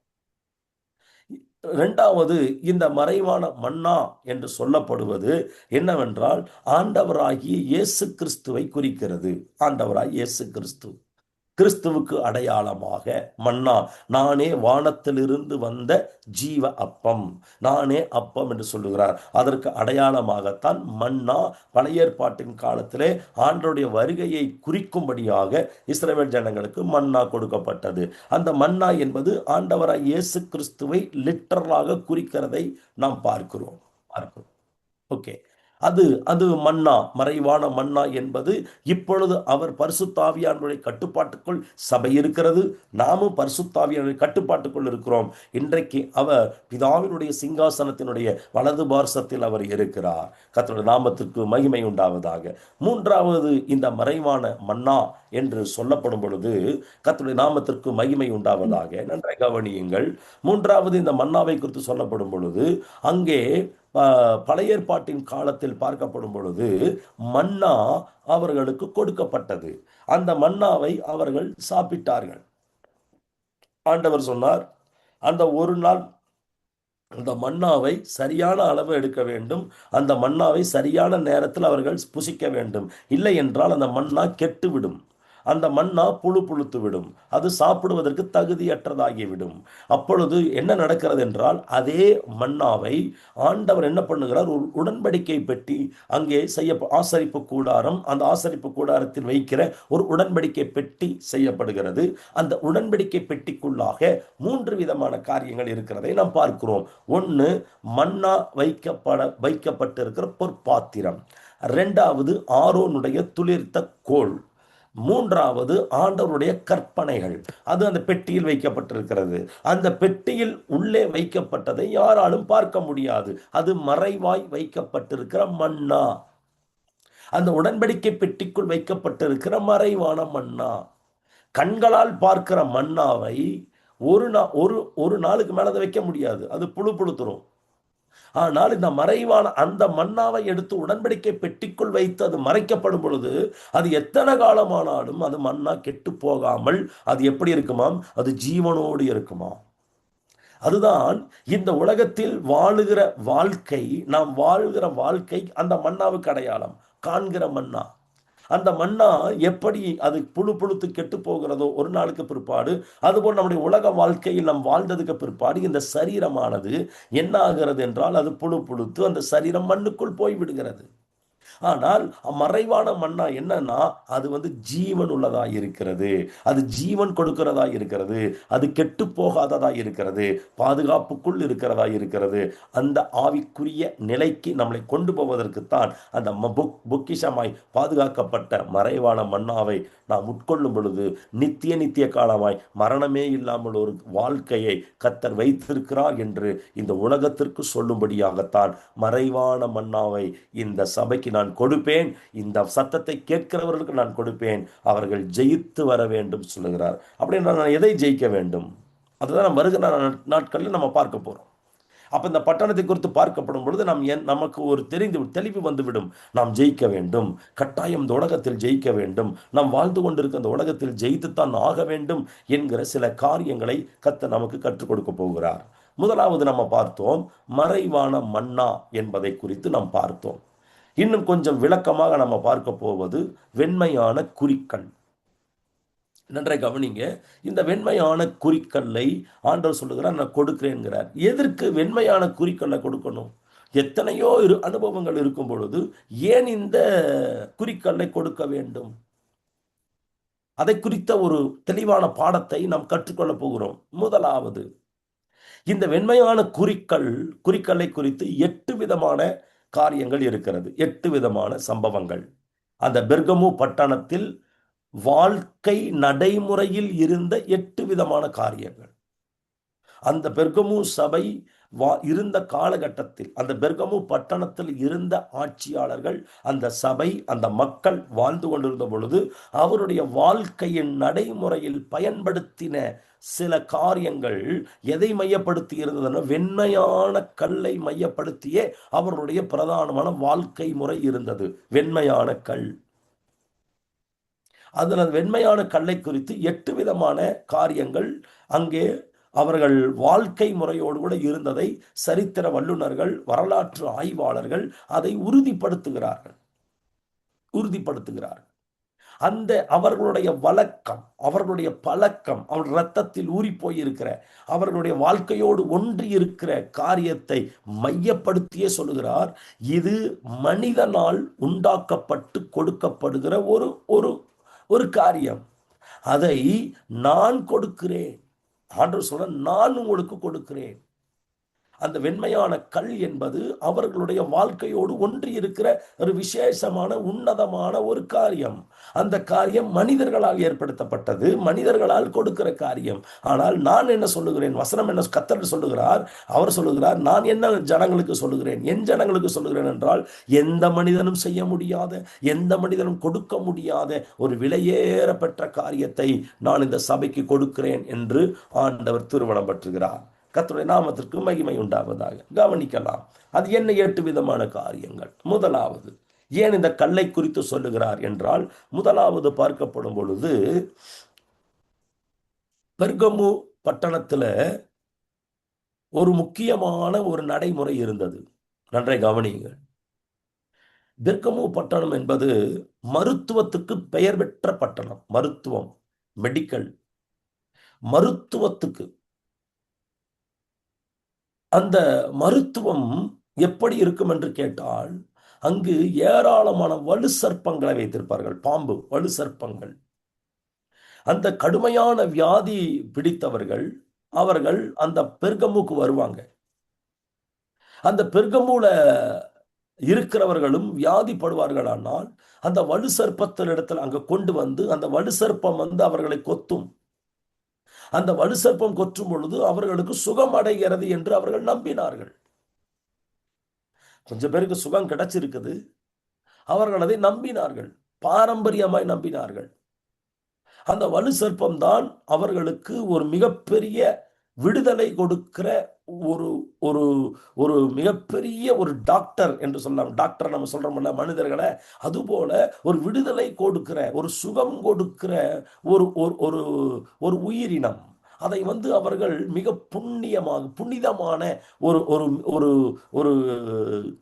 2வது, இந்த மறைவான மன்னா என்று சொல்லப்படுவது என்னவென்றால் ஆண்டவராகிய இயேசு கிறிஸ்துவை குறிக்கிறது. ஆண்டவராகிய இயேசு கிறிஸ்துவுக்கு அடையாளமாக மன்னா, நானே வானத்திலிருந்து வந்த ஜீவ அப்பம், நானே அப்பம் என்று சொல்லுகிறார். அதற்கு அடையாளமாகத்தான் மன்னா பழைய ஏற்பாட்டின் காலத்திலே ஆண்டவருடைய வருகையை குறிக்கும்படியாக இஸ்ரவேல் ஜனங்களுக்கு மன்னா கொடுக்கப்பட்டது. அந்த மன்னா என்பது ஆண்டவராய் இயேசு கிறிஸ்துவை லிட்டரலாக குறிக்கிறதை நாம் பார்க்கிறோம். ஓகே, அது அது மன்னா, மறைவான மன்னா என்பது இப்பொழுது அவர் பரிசுத்தாவியானுடைய கட்டுப்பாட்டுக்குள் சபை இருக்கிறது. நாமும் பரிசுத்தாவியானுடைய கட்டுப்பாட்டுக்குள் இருக்கிறோம். இன்றைக்கு அவர் பிதாவினுடைய சிங்காசனத்தினுடைய வலது பார்சத்தில் அவர் இருக்கிறார். கர்த்தருடைய நாமத்திற்கு மகிமை உண்டாவதாக. மூன்றாவது, இந்த மறைவான மன்னா என்று சொல்லப்படும் பொழுது கர்த்தருடைய நாமத்திற்கு மகிமை உண்டாவதாக. நன்றாக கவனியுங்கள். மூன்றாவது, இந்த மன்னாவை குறித்து சொல்லப்படும் பொழுது அங்கே பழைய ஏற்பாட்டின் காலத்தில் பார்க்கப்படும் பொழுது மன்னா அவர்களுக்கு கொடுக்கப்பட்டது. அந்த மன்னாவை அவர்கள் சாப்பிட்டார்கள். ஆண்டவர் சொன்னார், அந்த ஒரு நாள் அந்த மன்னாவை சரியான அளவு எடுக்க வேண்டும். அந்த மன்னாவை சரியான நேரத்தில் அவர்கள் புசிக்க வேண்டும். இல்லை என்றால் அந்த மன்னா கெட்டுவிடும். அந்த மன்னா புழுத்து விடும். அது சாப்பிடுவதற்கு தகுதியற்றதாகிவிடும். அப்பொழுது என்ன நடக்கிறது என்றால், அதே மன்னாவை ஆண்டவர் என்ன பண்ணுகிறார், ஒரு உடன்படிக்கை பெட்டி அங்கே ஆசரிப்பு கூடாரம், அந்த ஆசரிப்பு கூடாரத்தில் வைக்கிற ஒரு உடன்படிக்கை பெட்டி செய்யப்படுகிறது. அந்த உடன்படிக்கை பெட்டிக்குள்ளாக 3 விதமான காரியங்கள் இருக்கிறதை நாம் பார்க்கிறோம். ஒன்று, மன்னா வைக்கப்பட்டிருக்கிற பொற்பாத்திரம். 2வது, ஆரோனுடைய துளிர்த்த கோல். 3வது, ஆண்டவருடைய கற்பனைகள். அது அந்த பெட்டியில் வைக்கப்பட்டிருக்கிறது. அந்த பெட்டியில் உள்ளே வைக்கப்பட்டதை யாராலும் பார்க்க முடியாது. அது மறைவாய் வைக்கப்பட்டிருக்கிற மன்னா. அந்த உடன்படிக்கை பெட்டிக்குள் வைக்கப்பட்டிருக்கிற மறைவான மன்னா. கண்களால் பார்க்கிற மன்னாவை ஒரு நாளுக்கு மேல அதை வைக்க முடியாது. அது புழுத்துரும். ஆனால் இந்த மறைவான அந்த மன்னாவை எடுத்து உடன்படிக்கை பெட்டிக்குள் வைத்து அது மறைக்கப்படும் பொழுது அது எத்தனை காலமானாலும் அது மன்னா கெட்டு போகாமல் அது எப்படி இருக்குமாம், அது ஜீவனோடு இருக்குமாம். அதுதான் இந்த உலகத்தில் நாம் வாழ்கிற வாழ்க்கை அந்த மன்னாவுக்கு அடையாளம். காண்கிற மன்னா, அந்த மன்னா எப்படி அது புழுத்து கெட்டு போகிறதோ ஒரு நாளுக்கு பிற்பாடு, அதுபோல் நம்முடைய உலக வாழ்க்கையில் நாம் வாழ்ந்ததுக்கு பிற்பாடு இந்த சரீரமானது என்ன ஆகிறது என்றால், அது புழுத்து அந்த சரீரம் மண்ணுக்குள் போய்விடுகிறது. ஆனால் மறைவான மன்னா என்னன்னா, அது ஜீவன் உள்ளதா இருக்கிறது. அது ஜீவன் கொடுக்கிறதா இருக்கிறது. அது கெட்டு போகாததா இருக்கிறது. பாதுகாப்புக்குள் இருக்கிறதா இருக்கிறது. அந்த ஆவிக்குரிய நிலைக்கு நம்மளை கொண்டு போவதற்குத்தான் அந்த பொக்கிஷமாய் பாதுகாக்கப்பட்ட மறைவான மன்னாவை நாம் உட்கொள்ளும் பொழுது நித்திய காலமாய் மரணமே இல்லாமல் ஒரு வாழ்க்கையை கர்த்தர் வைத்திருக்கிறார் என்று இந்த உலகத்திற்கு சொல்லும்படியாகத்தான் மறைவான மன்னாவை இந்த சபைக்கு நான் கொடுப்பேன். இந்த சத்தத்தை கேட்கிறவர்களுக்கு நான் கொடுப்பேன். அவர்கள் ஜெயித்து வர வேண்டும் சொல்லுகிறார். அப்படின்னா நான் எதை ஜெயிக்க வேண்டும்? அதுதான் நம்ம வருகிற நாட்களில் நம்ம பார்க்க போறோம். அப்ப இந்த பட்டணத்தை குறித்து பார்க்கப்படும் பொழுது நமக்கு ஒரு தெளிவு வந்துவிடும். நாம் ஜெயிக்க வேண்டும், கட்டாயம் இந்த உலகத்தில் ஜெயிக்க வேண்டும், நாம் வாழ்ந்து கொண்டிருக்க இந்த உலகத்தில் ஜெயித்துத்தான் ஆக வேண்டும் என்கிற சில காரியங்களை கர்த்தர் நமக்கு கற்றுக் கொடுக்க போகிறார். முதலாவது நம்ம பார்த்தோம், மறைவான மன்னா என்பதை குறித்து நாம் பார்த்தோம். இன்னும் கொஞ்சம் விளக்கமாக நம்ம பார்க்க போவது வெண்மையான குறிக்கல். நன்றாக கவனிங்க. இந்த வெண்மையான குறிக்கல்லை ஆண்டவர் சொல்லுகிறார், நான் கொடுக்கிறேன்கிறார். எதற்கு வெண்மையான குறிக்கல்லை கொடுக்கணும்? எத்தனையோ அனுபவங்கள் இருக்கும் பொழுது ஏன் இந்த குறிக்கல்லை கொடுக்க வேண்டும்? அதை குறித்த ஒரு தெளிவான பாடத்தை நாம் கற்றுக்கொள்ள போகிறோம். முதலாவது, இந்த வெண்மையான குறிக்கல்லை குறித்து 8 விதமான காரியங்கள் இருக்கிறது. 8 விதமான சம்பவங்கள் அந்த பெர்கமு பட்டணத்தில் வாழ்க்கை நடைமுறையில் இருந்த 8 விதமான காரியங்கள். அந்த பெர்கமு சபை இருந்த காலகட்டத்தில், அந்த பெர்கமு பட்டணத்தில் இருந்த ஆட்சியாளர்கள், அந்த சபை, அந்த மக்கள் வாழ்ந்து கொண்டிருந்த பொழுது அவருடைய வாழ்க்கையின் நடைமுறையில் பயன்படுத்தின சில காரியங்கள் எதை மையப்படுத்தி இருந்ததுன்னா, வெண்மையான கல்லை மையப்படுத்தியே அவருடைய பிரதானமான வாழ்க்கை முறை இருந்தது. வெண்மையான கல். அதில் வெண்மையான கல்லை குறித்து 8 விதமான காரியங்கள் அங்கே அவர்கள் வாழ்க்கை முறையோடு கூட இருந்ததை சரித்திர வல்லுநர்கள், வரலாற்று ஆய்வாளர்கள் அதை உறுதிப்படுத்துகிறார்கள். அந்த அவர்களுடைய வழக்கம், அவர்களுடைய பழக்கம், அவர்கள் இரத்தத்தில் ஊறி போயிருக்கிற, அவர்களுடைய வாழ்க்கையோடு ஒன்றி இருக்கிற காரியத்தை மையப்படுத்தியே சொல்லுகிறார். இது மனிதனால் உண்டாக்கப்பட்டு கொடுக்கப்படுகிற ஒரு காரியம். அதை நான் கொடுக்கிறேன். ஆண்டவர் சொல்ற, நான் உங்களுக்கு கொடுக்கிறேன். அந்த வெண்மையான கல் என்பது அவர்களுடைய வாழ்க்கையோடு ஒன்றி இருக்கிற ஒரு விசேஷமான உன்னதமான ஒரு காரியம். அந்த காரியம் மனிதர்களால் ஏற்படுத்தப்பட்டது, மனிதர்களால் கொடுக்கிற காரியம். ஆனால் நான் என்ன சொல்லுகிறேன், வசனம் என்ன கர்த்தர் சொல்லுகிறார், அவர் சொல்லுகிறார், நான் என்ன ஜனங்களுக்கு சொல்லுகிறேன், என் ஜனங்களுக்கு சொல்லுகிறேன் என்றால், எந்த மனிதனும் செய்ய முடியாத, எந்த மனிதனும் கொடுக்க முடியாத ஒரு விலையேறப்பெற்ற காரியத்தை நான் இந்த சபைக்கு கொடுக்கிறேன் என்று ஆண்டவர் திருமணம் பற்றுகிறார். கர்த்தருடைய நாமத்திற்கு மகிமை உண்டாவதாக. கவனிக்கலாம், அது என்ன 8 விதமான காரியங்கள். முதலாவது, ஏன் இந்த கல்லை குறித்து சொல்லுகிறார் என்றால், முதலாவது பார்க்கப்படும் பொழுது பெர்கமு பட்டணத்துல ஒரு முக்கியமான ஒரு நடைமுறை இருந்தது. நன்றை கவனியுங்கள். பெர்கமு பட்டணம் என்பது மருத்துவத்துக்கு பெயர் பெற்ற பட்டணம். மருத்துவம், மெடிக்கல், மருத்துவத்துக்கு. அந்த மருத்துவம் எப்படி இருக்கும் என்று கேட்டால், அங்கு ஏராளமான வலு சர்ப்பங்களை வைத்திருப்பார்கள். பாம்பு, வலு சர்ப்பங்கள். அந்த கடுமையான வியாதி பிடித்தவர்கள் அவர்கள் அந்த பெர்கமுக்கு வருவாங்க. அந்த பெர்கமுல இருக்கிறவர்களும் வியாதிப்படுவார்களானால் அந்த வலு சர்ப்பத்தின் இடத்துல அங்க கொண்டு வந்து அந்த வலு சர்ப்பம் வந்து அவர்களை கொத்தும். அந்த வலு சர்ப்பம் கொற்றும் பொழுது அவர்களுக்கு சுகம் அடைகிறது என்று அவர்கள் நம்பினார்கள். கொஞ்சம் பேருக்கு சுகம் கிடைச்சிருக்குது, அவர்கள் அதை நம்பினார்கள், பாரம்பரியமாய் நம்பினார்கள். அந்த வலு சர்ப்பம் தான் அவர்களுக்கு ஒரு மிகப்பெரிய விடுதலை கொடுக்கிற ஒரு ஒரு ஒரு மிகப்பெரிய ஒரு டாக்டர் என்று சொல்லலாம். டாக்டர் நம்ம சொல்றோம்ல மனிதர்களை, அதுபோல ஒரு விடுதலை கொடுக்கிற, ஒரு சுகம் கொடுக்கிற ஒரு ஒரு ஒரு உயிரினம். அதை வந்து அவர்கள் மிக புனிதமான ஒரு ஒரு ஒரு ஒரு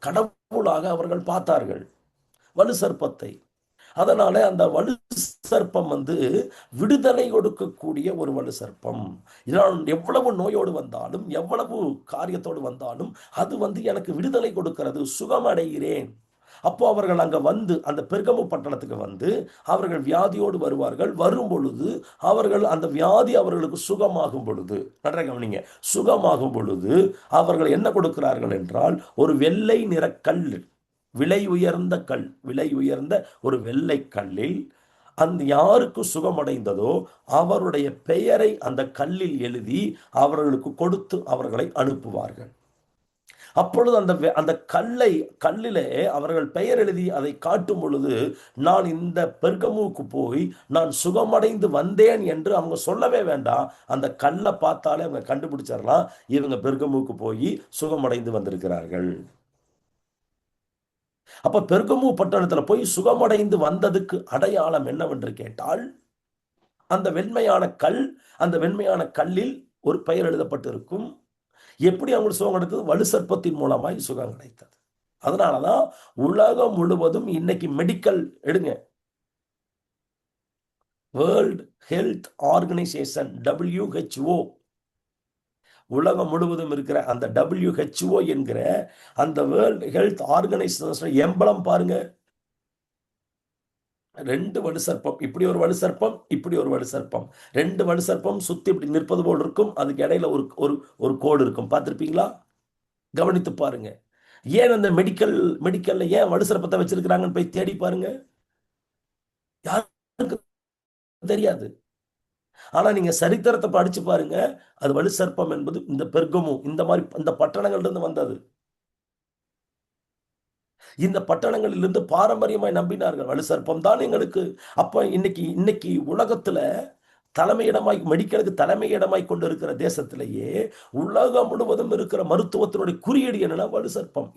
கடவுளாக அவர்கள் பார்த்தார்கள் வலு சர்ப்பத்தை. அதனால அந்த வலு சர்ப்பம் வந்து விடுதலை கொடுக்கக்கூடிய ஒரு வலு சர்ப்பம். எவ்வளவு நோயோடு வந்தாலும், எவ்வளவு காரியத்தோடு வந்தாலும், அது வந்து எனக்கு விடுதலை கொடுக்கிறது, சுகம் அடைகிறேன். அப்போ அவர்கள் அங்க வந்து அந்த பெர்கமு பட்டணத்துக்கு வந்து அவர்கள் வியாதியோடு வருவார்கள். வரும் பொழுது அவர்கள் அந்த வியாதி அவர்களுக்கு சுகமாகும் பொழுது, நன்றாக கவனிங்க, சுகமாகும் பொழுது அவர்கள் என்ன கொடுக்கிறார்கள் என்றால், ஒரு வெள்ளை நிற கல், விலை உயர்ந்த கல், விலை உயர்ந்த ஒரு வெள்ளை கல்லில் அந்த யாருக்கு சுகமடைந்ததோ அவருடைய பெயரை அந்த கல்லில் எழுதி அவர்களுக்கு கொடுத்து அவர்களை அனுப்புவார்கள். அப்பொழுது அந்த கல்லிலே அவர்கள் பெயர் எழுதி அதை காட்டும் பொழுது, நான் இந்த பெர்கமுக்கு போய் நான் சுகமடைந்து வந்தேன் என்று அவங்க சொல்லவே வேண்டாம். அந்த கல்லை பார்த்தாலே அவங்க கண்டுபிடிச்சிடலாம், இவங்க பெர்கமுக்கு போய் சுகமடைந்து வந்திருக்கிறார்கள். அப்ப பெர்கமு பட்டணத்துல போய் சுகமடைந்து வந்ததுக்கு அடையாளம் என்னவென்று கேட்டால், அந்த வெண்மையான கல், அந்த வெண்மையான கல்லில் ஒரு பெயர் எழுதப்பட்டிருக்கும். எப்படி அவங்களுக்கு சுகம் கிடைத்தது? வலு சர்ப்பத்தின் மூலமாய் சுகம் கிடைத்தது. அதனாலதான் உலகம் முழுவதும் இன்னைக்கு மெடிக்கல் எடுங்க, வேர்ல்ட் ஹெல்த் ஆர்கனைசேஷன் WHO, உலகம் முழுவதும் இருக்கிற அந்த WHO என்கிற அந்த வேர்ல்ட் ஹெல்த் ஆர்கனைசேஷன் எம்பளம் பாருங்க, 2 வலு சர்ப்பம், இப்படி ஒரு வலு சர்ப்பம், இப்படி ஒரு வலு சர்ப்பம், 2 வலு சர்ப்பம் சுத்தி இப்படி நிற்பது போல் இருக்கும். அதுக்கு இடையில ஒரு கோடு இருக்கும். பார்த்திருப்பீங்களா? கவனித்து பாருங்க. ஏன் அந்த மெடிக்கல்ல ஏன் வலு சர்ப்பத்தை வச்சிருக்கிறாங்கன்னு போய் தேடி பாருங்க, யாருக்கு தெரியாது. ஆனா நீங்க சரித்திரத்தை படிச்சு பாருங்க, அது வலு சர்ப்பம் என்பது இந்த பெர்கமு, இந்த மாதிரி இந்த பட்டணங்கள்ல இருந்து வந்தது. இந்த பட்டணங்களிலிருந்து பாரம்பரியமாய் நம்பினார்கள், வலு சர்ப்பம் தான் எங்களுக்கு. அப்ப இன்னைக்கு உலகத்துல தலைமையிடமாய், மெடிக்கலுக்கு தலைமையிடமாய் கொண்டு இருக்கிற தேசத்திலேயே உலகம் முழுவதும் இருக்கிற மருத்துவத்தினுடைய குறியீடு என்னன்னா வலு சர்ப்பம்.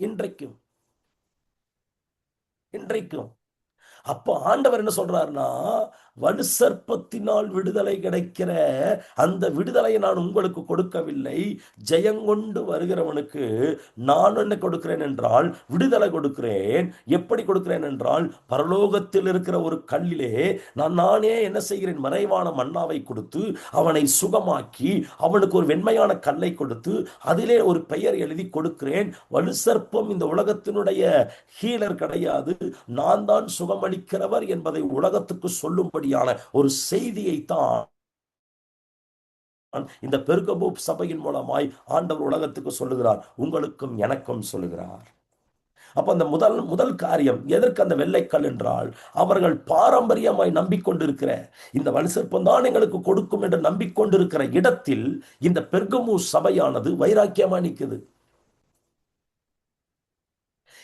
இன்றைக்கும் அப்போ ஆண்டவர் என்ன சொல்றாருன்னா, வலு சர்ப்பத்தினால் விடுதலை கிடைக்கிற அந்த விடுதலையை நான் உங்களுக்கு கொடுக்கவில்லை, ஜெயங்கொண்டு வருகிறவனுக்கு நான் என்ன கொடுக்கிறேன் என்றால் விடுதலை கொடுக்கிறேன். எப்படி கொடுக்கிறேன் என்றால், பரலோகத்தில் இருக்கிற ஒரு கல்லிலே நானே என்ன செய்கிறேன், மறைவான மன்னாவை கொடுத்து அவனை சுகமாக்கி அவனுக்கு ஒரு வெண்மையான கல்லை கொடுத்து அதிலே ஒரு பெயர் எழுதி கொடுக்கிறேன். வலு சர்ப்பம் இந்த உலகத்தினுடைய ஹீலர் கிடையாது, நான் தான் சுகமளிக்கிறவர் என்பதை உலகத்துக்கு சொல்லும்படியான ஒரு செய்தியை தான் இந்த பெருகமு சபையின் மூலமாய் ஆண்டவர் உலகத்துக்கு சொல்லுகிறார், உங்களுக்கும் எனக்கும் சொல்லுகிறார். அப்ப அந்த முதல் காரியம் எதற்கு அந்த வெள்ளைக்கல் என்றால், அவர்கள் பாரம்பரியமாய் நம்பிக்கொண்டிருக்கிற இந்த வலுசற்பம் தான் எங்களுக்கு கொடுக்கும் என்று நம்பிக்கொண்டிருக்கிற இடத்தில் இந்த பெர்கமு சபையானது வைராக்கியமா நிக்குது.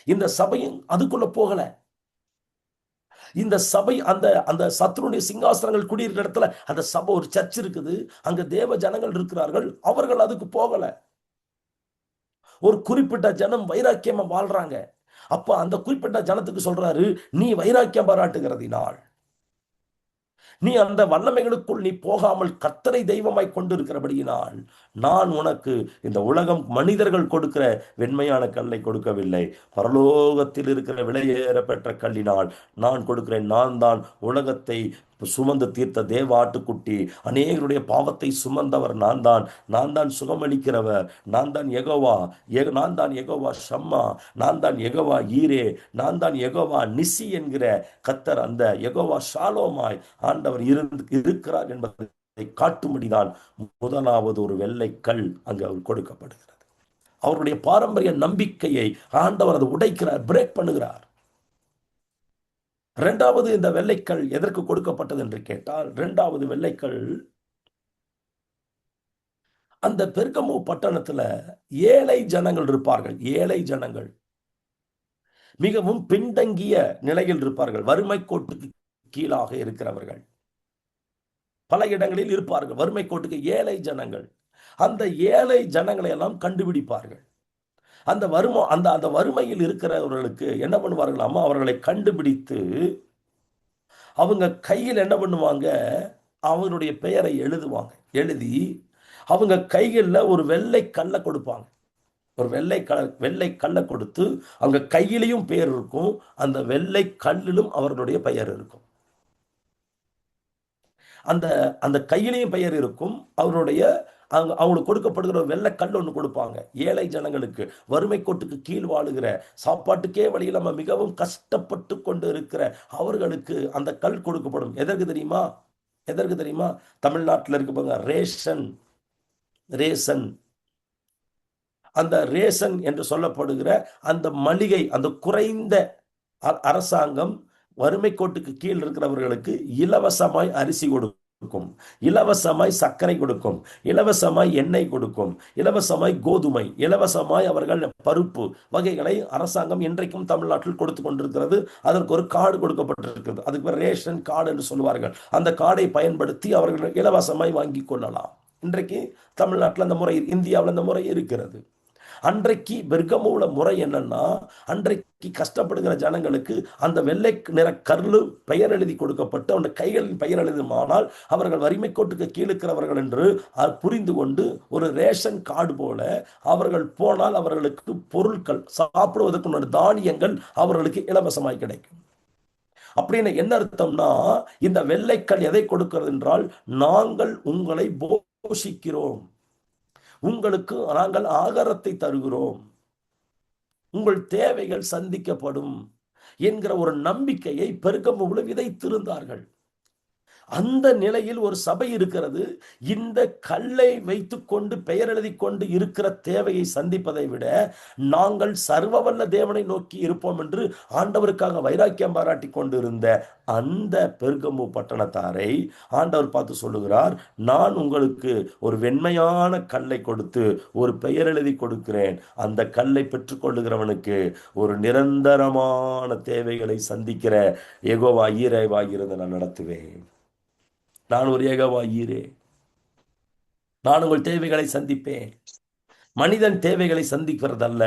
இந்த சபையும் அதுக்குள்ள போகல. இந்த சபை அந்த அந்த சத்ருடைய சிங்காசனங்கள் குடியிருக்கிற இடத்துல அந்த சபை ஒரு சர்ச் இருக்குது, அங்க தேவ ஜனங்கள் இருக்கிறார்கள், அவர்கள் அதுக்கு போகல. ஒரு குறிப்பிட்ட ஜனம் வைராக்கியமா வாழ்றாங்க. அப்ப அந்த குறிப்பிட்ட ஜனத்துக்கு சொல்றாரு, நீ வைராக்கியம் பாராட்டுகிறதினால், நீ அந்த வல்லமைகளுக்குள் நீ போகாமல் கர்த்தரை தெய்வமாய் கொண்டிருக்கிறபடியினால், நான் உனக்கு இந்த உலகம் மனிதர்கள் கொடுக்கிற வெண்மையான கல்லை கொடுக்கவில்லை, பரலோகத்தில் இருக்கிற விலையேற பெற்ற கல்லினால் நான் கொடுக்கிறேன். நான் தான் உலகத்தை சுமந்து தீர்த்த தேவ ஆட்டுக்குட்டி, அநேகருடைய பாவத்தை சுமந்தவர் நான் தான் சுகமளிக்கிறவர், நான் தான் யெகோவா, நான் தான் யெகோவா ஷம்மா, நான் தான் யெகோவா ஈரே, நான் தான் யெகோவா நிசி என்கிற கர்த்தர், அந்த யெகோவா ஷாலோமாய் ஆண்டவர் இருக்கிறார் என்பதை காட்டும்படிதான் முதலாவது ஒரு வெள்ளைக்கல் அங்கு அவர் கொடுக்கப்படுகிறது. அவருடைய பாரம்பரிய நம்பிக்கையை ஆண்டவர் அதை உடைக்கிறார், பிரேக் பண்ணுகிறார். இரண்டாவது இந்த வெள்ளைக்கல் எதற்கு கொடுக்கப்பட்டது என்று கேட்டால், இரண்டாவது வெள்ளைக்கல் அந்த பெர்கமு பட்டணத்துல ஏழை ஜனங்கள் இருப்பார்கள். ஏழை ஜனங்கள் மிகவும் பின்தங்கிய நிலையில் இருப்பார்கள், வறுமை கோட்டுக்கு கீழாக இருக்கிறவர்கள் பல இடங்களில் இருப்பார்கள். வறுமை கோட்டுக்கு ஏழை ஜனங்கள், அந்த ஏழை ஜனங்களை எல்லாம் கண்டுபிடிப்பார்கள். அந்த அந்த வறுமையில் இருக்கிறவர்களுக்கு என்ன பண்ணுவார்களாமா, அவர்களை கண்டுபிடித்து அவங்க கையில் என்ன பண்ணுவாங்க, அவங்களுடைய பெயரை எழுதுவாங்க. எழுதி அவங்க கைகளில் ஒரு வெள்ளை கல்லை கொடுப்பாங்க. ஒரு வெள்ளை கல்லை கொடுத்து அவங்க கையிலையும் பெயர் இருக்கும், அந்த வெள்ளை கல்லிலும் அவர்களுடைய பெயர் இருக்கும். அந்த அந்த கையிலையும் பெயர் இருக்கும், அவருடைய அவங்களுக்கு கொடுக்கப்படுகிற வெள்ளை கல் ஒன்று கொடுப்பாங்க. ஏழை ஜனங்களுக்கு, வறுமை கோட்டுக்கு கீழ் வாழுகிற, சாப்பாட்டுக்கே வழி இல்லாம மிகவும் கஷ்டப்பட்டு கொண்டு இருக்கிற அவர்களுக்கு அந்த கல் கொடுக்கப்படும். எதற்கு தெரியுமா? எதற்கு தெரியுமா? தமிழ்நாட்டில் இருக்க ரேஷன், ரேஷன், அந்த ரேஷன் என்று சொல்லப்படுகிற அந்த மளிகை, அந்த குறைந்த அரசாங்கம் வறுமை கோட்டுக்கு கீழ் இருக்கிறவர்களுக்கு இலவசமாய் அரிசி கொடுக்கும், இலவசமாய் சர்க்கரை கொடுக்கும், இலவசமாய் எண்ணெய் கொடுக்கும், இலவசமாய் கோதுமை, இலவசமாய் அவர்கள் பருப்பு வகைகளை அரசாங்கம் இன்றைக்கும் தமிழ்நாட்டில் கொடுத்து கொண்டிருக்கிறது. அதற்கு ஒரு கார்டு கொடுக்கப்பட்டிருக்கிறது, அதுக்கு ரேஷன் கார்டு என்று சொல்வார்கள். அந்த கார்டை பயன்படுத்தி அவர்கள் இலவசமாய் வாங்கி கொள்ளலாம். இன்றைக்கு தமிழ்நாட்டில் அந்த முறை, இந்தியாவில் அந்த முறை இருக்கிறது. அன்றைக்கு பெர்கமுல முறை என்னன்னா, அன்றைக்கு கஷ்டப்படுகிற ஜனங்களுக்கு அந்த வெள்ளை நிற கல்லு பெயர் எழுதி கொடுக்கப்பட்டு அவருடைய கைகளில் பெயர் எழுதுமானால் அவர்கள் வறுமை கோட்டுக்கு கீழுக்கிறவர்கள் என்று புரிந்து கொண்டு ஒரு ரேஷன் கார்டு போல அவர்கள் போனால் அவர்களுக்கு பொருட்கள், சாப்பிடுவதற்கு தானியங்கள் அவர்களுக்கு இலவசமாய் கிடைக்கும். அப்படின்னு என்ன அர்த்தம்னா, இந்த வெள்ளைக்கல் எதை கொடுக்கிறது என்றால், நாங்கள் உங்களை போஷிக்கிறோம், உங்களுக்கு நாங்கள் ஆகாரத்தை தருகிறோம், உங்கள் தேவைகள் சந்திக்கப்படும் என்கிற ஒரு நம்பிக்கையை பெர்கமுவில் விதைத்திருந்தார்கள். அந்த நிலையில் ஒரு சபை இருக்கிறது. இந்த கல்லை வைத்துக்கொண்டு பெயர் எழுதி கொண்டு இருக்கிற தேவையை சந்திப்பதை விட நாங்கள் சர்வவல்ல தேவனை நோக்கி இருப்போம் என்று ஆண்டவருக்காக வைராக்கியம் பாராட்டி கொண்டிருந்த அந்த பெர்கமு பட்டணத்தாரை ஆண்டவர் பார்த்து சொல்லுகிறார், நான் உங்களுக்கு ஒரு வெண்மையான கல்லை கொடுத்து ஒரு பெயர் எழுதி கொடுக்கிறேன். அந்த கல்லை பெற்றுக்கொள்ளுகிறவனுக்கு ஒரு நிரந்தரமான தேவைகளை சந்திக்கிற யெகோவா ஈரேவாயிருந்து நான் நடத்துவேன். நான் ஒரு யெகோவா ஈரே, நான் உங்கள் தேவைகளை சந்திப்பேன். மனிதன் தேவைகளை சந்திக்கிறதல்ல,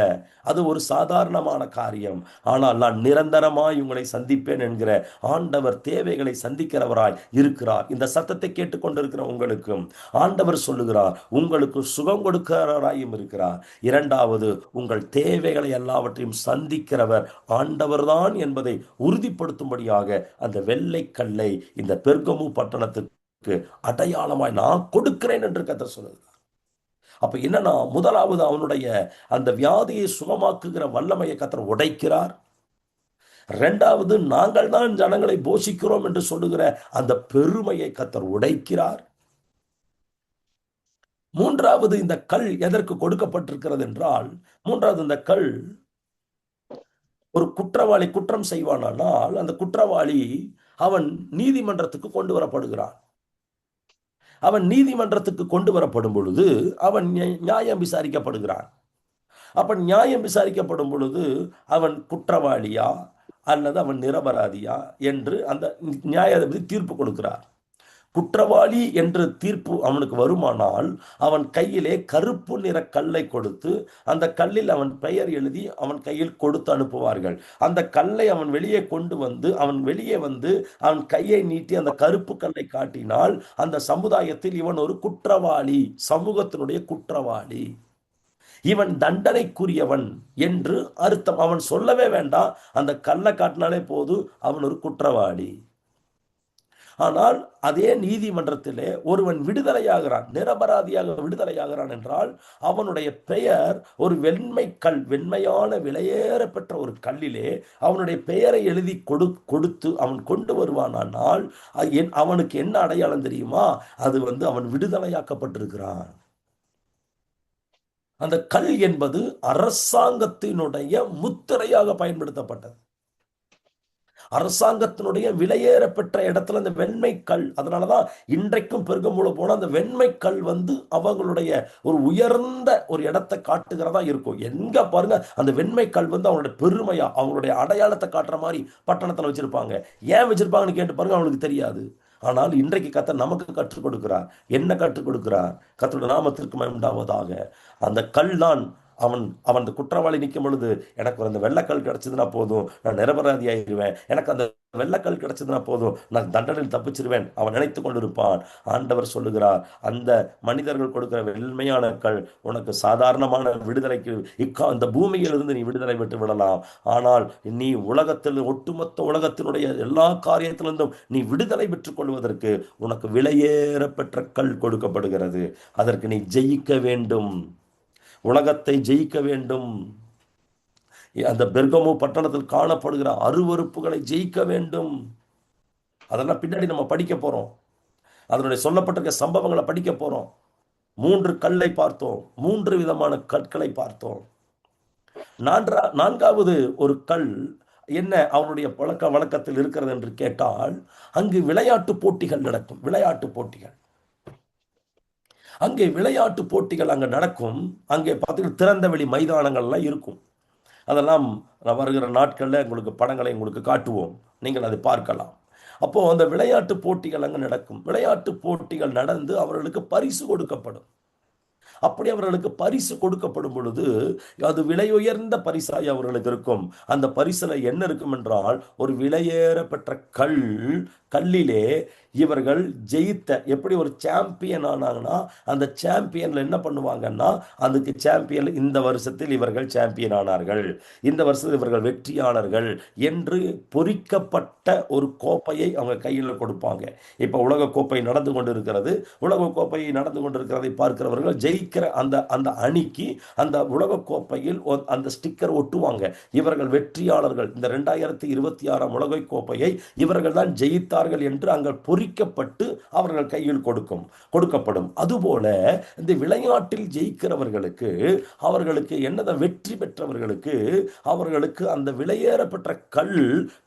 அது ஒரு சாதாரணமான காரியம். ஆனால் நான் நிரந்தரமாய் உங்களை சந்திப்பேன் என்கிற ஆண்டவர் தேவைகளை சந்திக்கிறவராய் இருக்கிறார். இந்த சத்தத்தை கேட்டுக்கொண்டிருக்கிற உங்களுக்கும் ஆண்டவர் சொல்லுகிறார், உங்களுக்கு சுகம் கொடுக்கிறவராயும் இருக்கிறார். இரண்டாவது, உங்கள் தேவைகளை எல்லாவற்றையும் சந்திக்கிறவர் ஆண்டவர்தான் என்பதை உறுதிப்படுத்தும்படியாக அந்த வெள்ளை கல்லை இந்த பெர்கமு பட்டணத்துக்கு அடையாளமாய் நான் கொடுக்கிறேன் என்று கர்த்தர் சொல்லுகிறார். அப்ப என்னன்னா, முதலாவது அவனுடைய அந்த வியாதியை சுகமாக்குகிற வல்லமையை கர்த்தர் உடைக்கிறார். இரண்டாவது, நாங்கள் தான் ஜனங்களை போஷிக்கிறோம் என்று சொல்லுகிற அந்த பெருமையை கர்த்தர் உடைக்கிறார். மூன்றாவது இந்த கல் எதற்கு கொடுக்கப்பட்டிருக்கிறது என்றால், மூன்றாவது இந்த கல், ஒரு குற்றவாளி குற்றம் செய்வானால் அந்த குற்றவாளி அவன் நீதிமன்றத்துக்கு கொண்டு வரப்படுகிறான். அவன் நீதிமன்றத்துக்கு கொண்டு வரப்படும் பொழுது அவன் நியாயம் விசாரிக்கப்படுகிறான். அப்ப நியாயம் விசாரிக்கப்படும் பொழுது அவன் குற்றவாளியா அல்லது அவன் நிரபராதியா என்று அந்த நியாயாதிபதி தீர்ப்பு கொடுக்கிறார். குற்றவாளி என்று தீர்ப்பு அவனுக்கு வருமானால் அவன் கையிலே கருப்பு நிற கல்லை கொடுத்து அந்த கல்லில் அவன் பெயர் எழுதி அவன் கையில் கொடுத்து அனுப்புவார்கள். அந்த கல்லை அவன் வெளியே கொண்டு வந்து அவன் கையை நீட்டி அந்த கருப்பு கல்லை காட்டினால் அந்த சமுதாயத்தில் இவன் ஒரு குற்றவாளி, சமூகத்தினுடைய குற்றவாளி, இவன் தண்டனைக்குரியவன் என்று அர்த்தம். அவன் சொல்லவே வேண்டாம், அந்த கல்லை காட்டினாலே போது அவன் ஒரு குற்றவாளி. ஆனால் அதே நீதிமன்றத்திலே ஒருவன் விடுதலையாகிறான், நிரபராதியாக விடுதலையாகிறான் என்றால் அவனுடைய பெயர் ஒரு வெண்மையான விலையேற பெற்ற ஒரு கல்லிலே அவனுடைய பெயரை எழுதி கொடுத்து அவன் கொண்டு வருவானால் அவனுக்கு என்ன அடையாளம் தெரியுமா? அது அவன் விடுதலையாக்கப்பட்டிருக்கிறான். அந்த கல் என்பது அரசாங்கத்தினுடைய முத்திரையாக பயன்படுத்தப்பட்டது. அரசாங்கத்தினுடைய விலையேற பெற்ற இடத்துல அந்த வெண்மை கல், அதனாலதான் இன்றைக்கும் பெருகமுல போன அந்த வெண்மை கல் அவங்களுடைய ஒரு உயர்ந்த ஒரு இடத்தை காட்டுகிறதா இருக்கும். எங்க பாருங்க அந்த வெண்மை கல் அவங்களுடைய பெருமையா அவங்களுடைய அடையாளத்தை காட்டுற மாதிரி பட்டணத்துல வச்சிருப்பாங்க. ஏன் வச்சிருப்பாங்கன்னு கேட்டு பாருங்க, அவங்களுக்கு தெரியாது. ஆனால் இன்றைக்கு கர்த்தர் நமக்கு கற்றுக் கொடுக்கிறார். என்ன கற்றுக் கொடுக்கிறார்? கர்த்தருடைய நாமத்திற்கு மகிமை உண்டாவதாக. அந்த கல் தான் அவன் அந்த குற்றவாளி நிற்கும் பொழுது, எனக்கு அந்த வெள்ளக்கல் கிடைச்சதுன்னா போதும், நான் நிரபராதி ஆகிடுவேன், எனக்கு அந்த வெள்ளக்கல் கிடைச்சதுன்னா போதும், நான் தண்டனையில் தப்பிச்சிருவேன், அவன் நினைத்து கொண்டிருப்பான். ஆண்டவர் சொல்லுகிறார், அந்த மனிதர்கள் கொடுக்கிற வெண்மையான கல் உனக்கு சாதாரணமான விடுதலைக்கு இந்த பூமியிலிருந்து நீ விடுதலை விட்டு விடலாம். ஆனால் நீ உலகத்தில் ஒட்டுமொத்த உலகத்தினுடைய எல்லா காரியத்திலிருந்தும் நீ விடுதலை பெற்றுக் கொள்வதற்கு உனக்கு விலையேற பெற்ற கல் கொடுக்கப்படுகிறது. அதற்கு நீ ஜெயிக்க வேண்டும், உலகத்தை ஜெயிக்க வேண்டும். அந்த பெர்கமு பட்டணத்தில் காணப்படுகிற அருவருப்புகளை ஜெயிக்க வேண்டும். அதெல்லாம் பின்னாடி நம்ம படிக்க போறோம். அதனுடைய சொல்லப்பட்டிருக்க சம்பவங்களை படிக்க போறோம். 3 கல்லை பார்த்தோம், 3 விதமான கற்களை பார்த்தோம். நான்காவது ஒரு கல் என்ன அவனுடைய பழக்க வழக்கத்தில் இருக்கிறது என்று கேட்டால், அங்கு விளையாட்டு போட்டிகள் நடக்கும். விளையாட்டு போட்டிகள் அங்கே அங்கே நடக்கும். அங்கே பார்த்தீங்கன்னா திறந்த வெளி மைதானங்கள்லாம் இருக்கும். அதெல்லாம் வருகிற நாட்களில் உங்களுக்கு படங்களை உங்களுக்கு காட்டுவோம், நீங்கள் அதை பார்க்கலாம். அப்போ அந்த விளையாட்டு போட்டிகள் அங்கே நடக்கும். விளையாட்டு போட்டிகள் நடந்து அவர்களுக்கு பரிசு கொடுக்கப்படும். அப்படி அவர்களுக்கு பரிசு கொடுக்கப்படும் பொழுது அது விலை உயர்ந்த பரிசாய் அவர்களுக்கு இருக்கும். அந்த பரிசுல என்ன இருக்கும் என்றால், ஒரு விலையேற பெற்ற கல்லிலே இவர்கள் ஜெயித்த, எப்படி ஒரு சாம்பியன் ஆனாங்கன்னா அந்த சாம்பியன்ல என்ன பண்ணுவாங்கன்னா, அதுக்கு சாம்பியன் இந்த வருஷத்தில் இவர்கள் சாம்பியன் ஆனார்கள், இந்த வருஷத்தில் இவர்கள் வெற்றியாளர்கள் என்று பொறிக்கப்பட்ட ஒரு கோப்பையை அவங்க கையில் கொடுப்பாங்க. இப்ப உலக கோப்பை நடந்து கொண்டிருக்கிறது. உலக கோப்பையை நடந்து கொண்டிருக்கிறதை பார்க்கிறவர்கள் ஜெயிக்கிற அந்த அணிக்கு அந்த உலக கோப்பையில் அந்த ஸ்டிக்கர் ஒட்டுவாங்க. இவர்கள் வெற்றியாளர்கள், இந்த 2026 உலக கோப்பையை இவர்கள் தான் ஜெயித்தார்கள் என்று அங்கே பொறிக்கப்பட்டு அவர்கள் கையில் கொடுக்கப்படும். அதுபோல இந்த விளையாட்டில் ஜெயிக்கிறவர்களுக்கு, அவர்களுக்கு என்னதான் வெற்றி பெற்றவர்களுக்கு, அவர்களுக்கு அந்த விலையேறப்பட்ட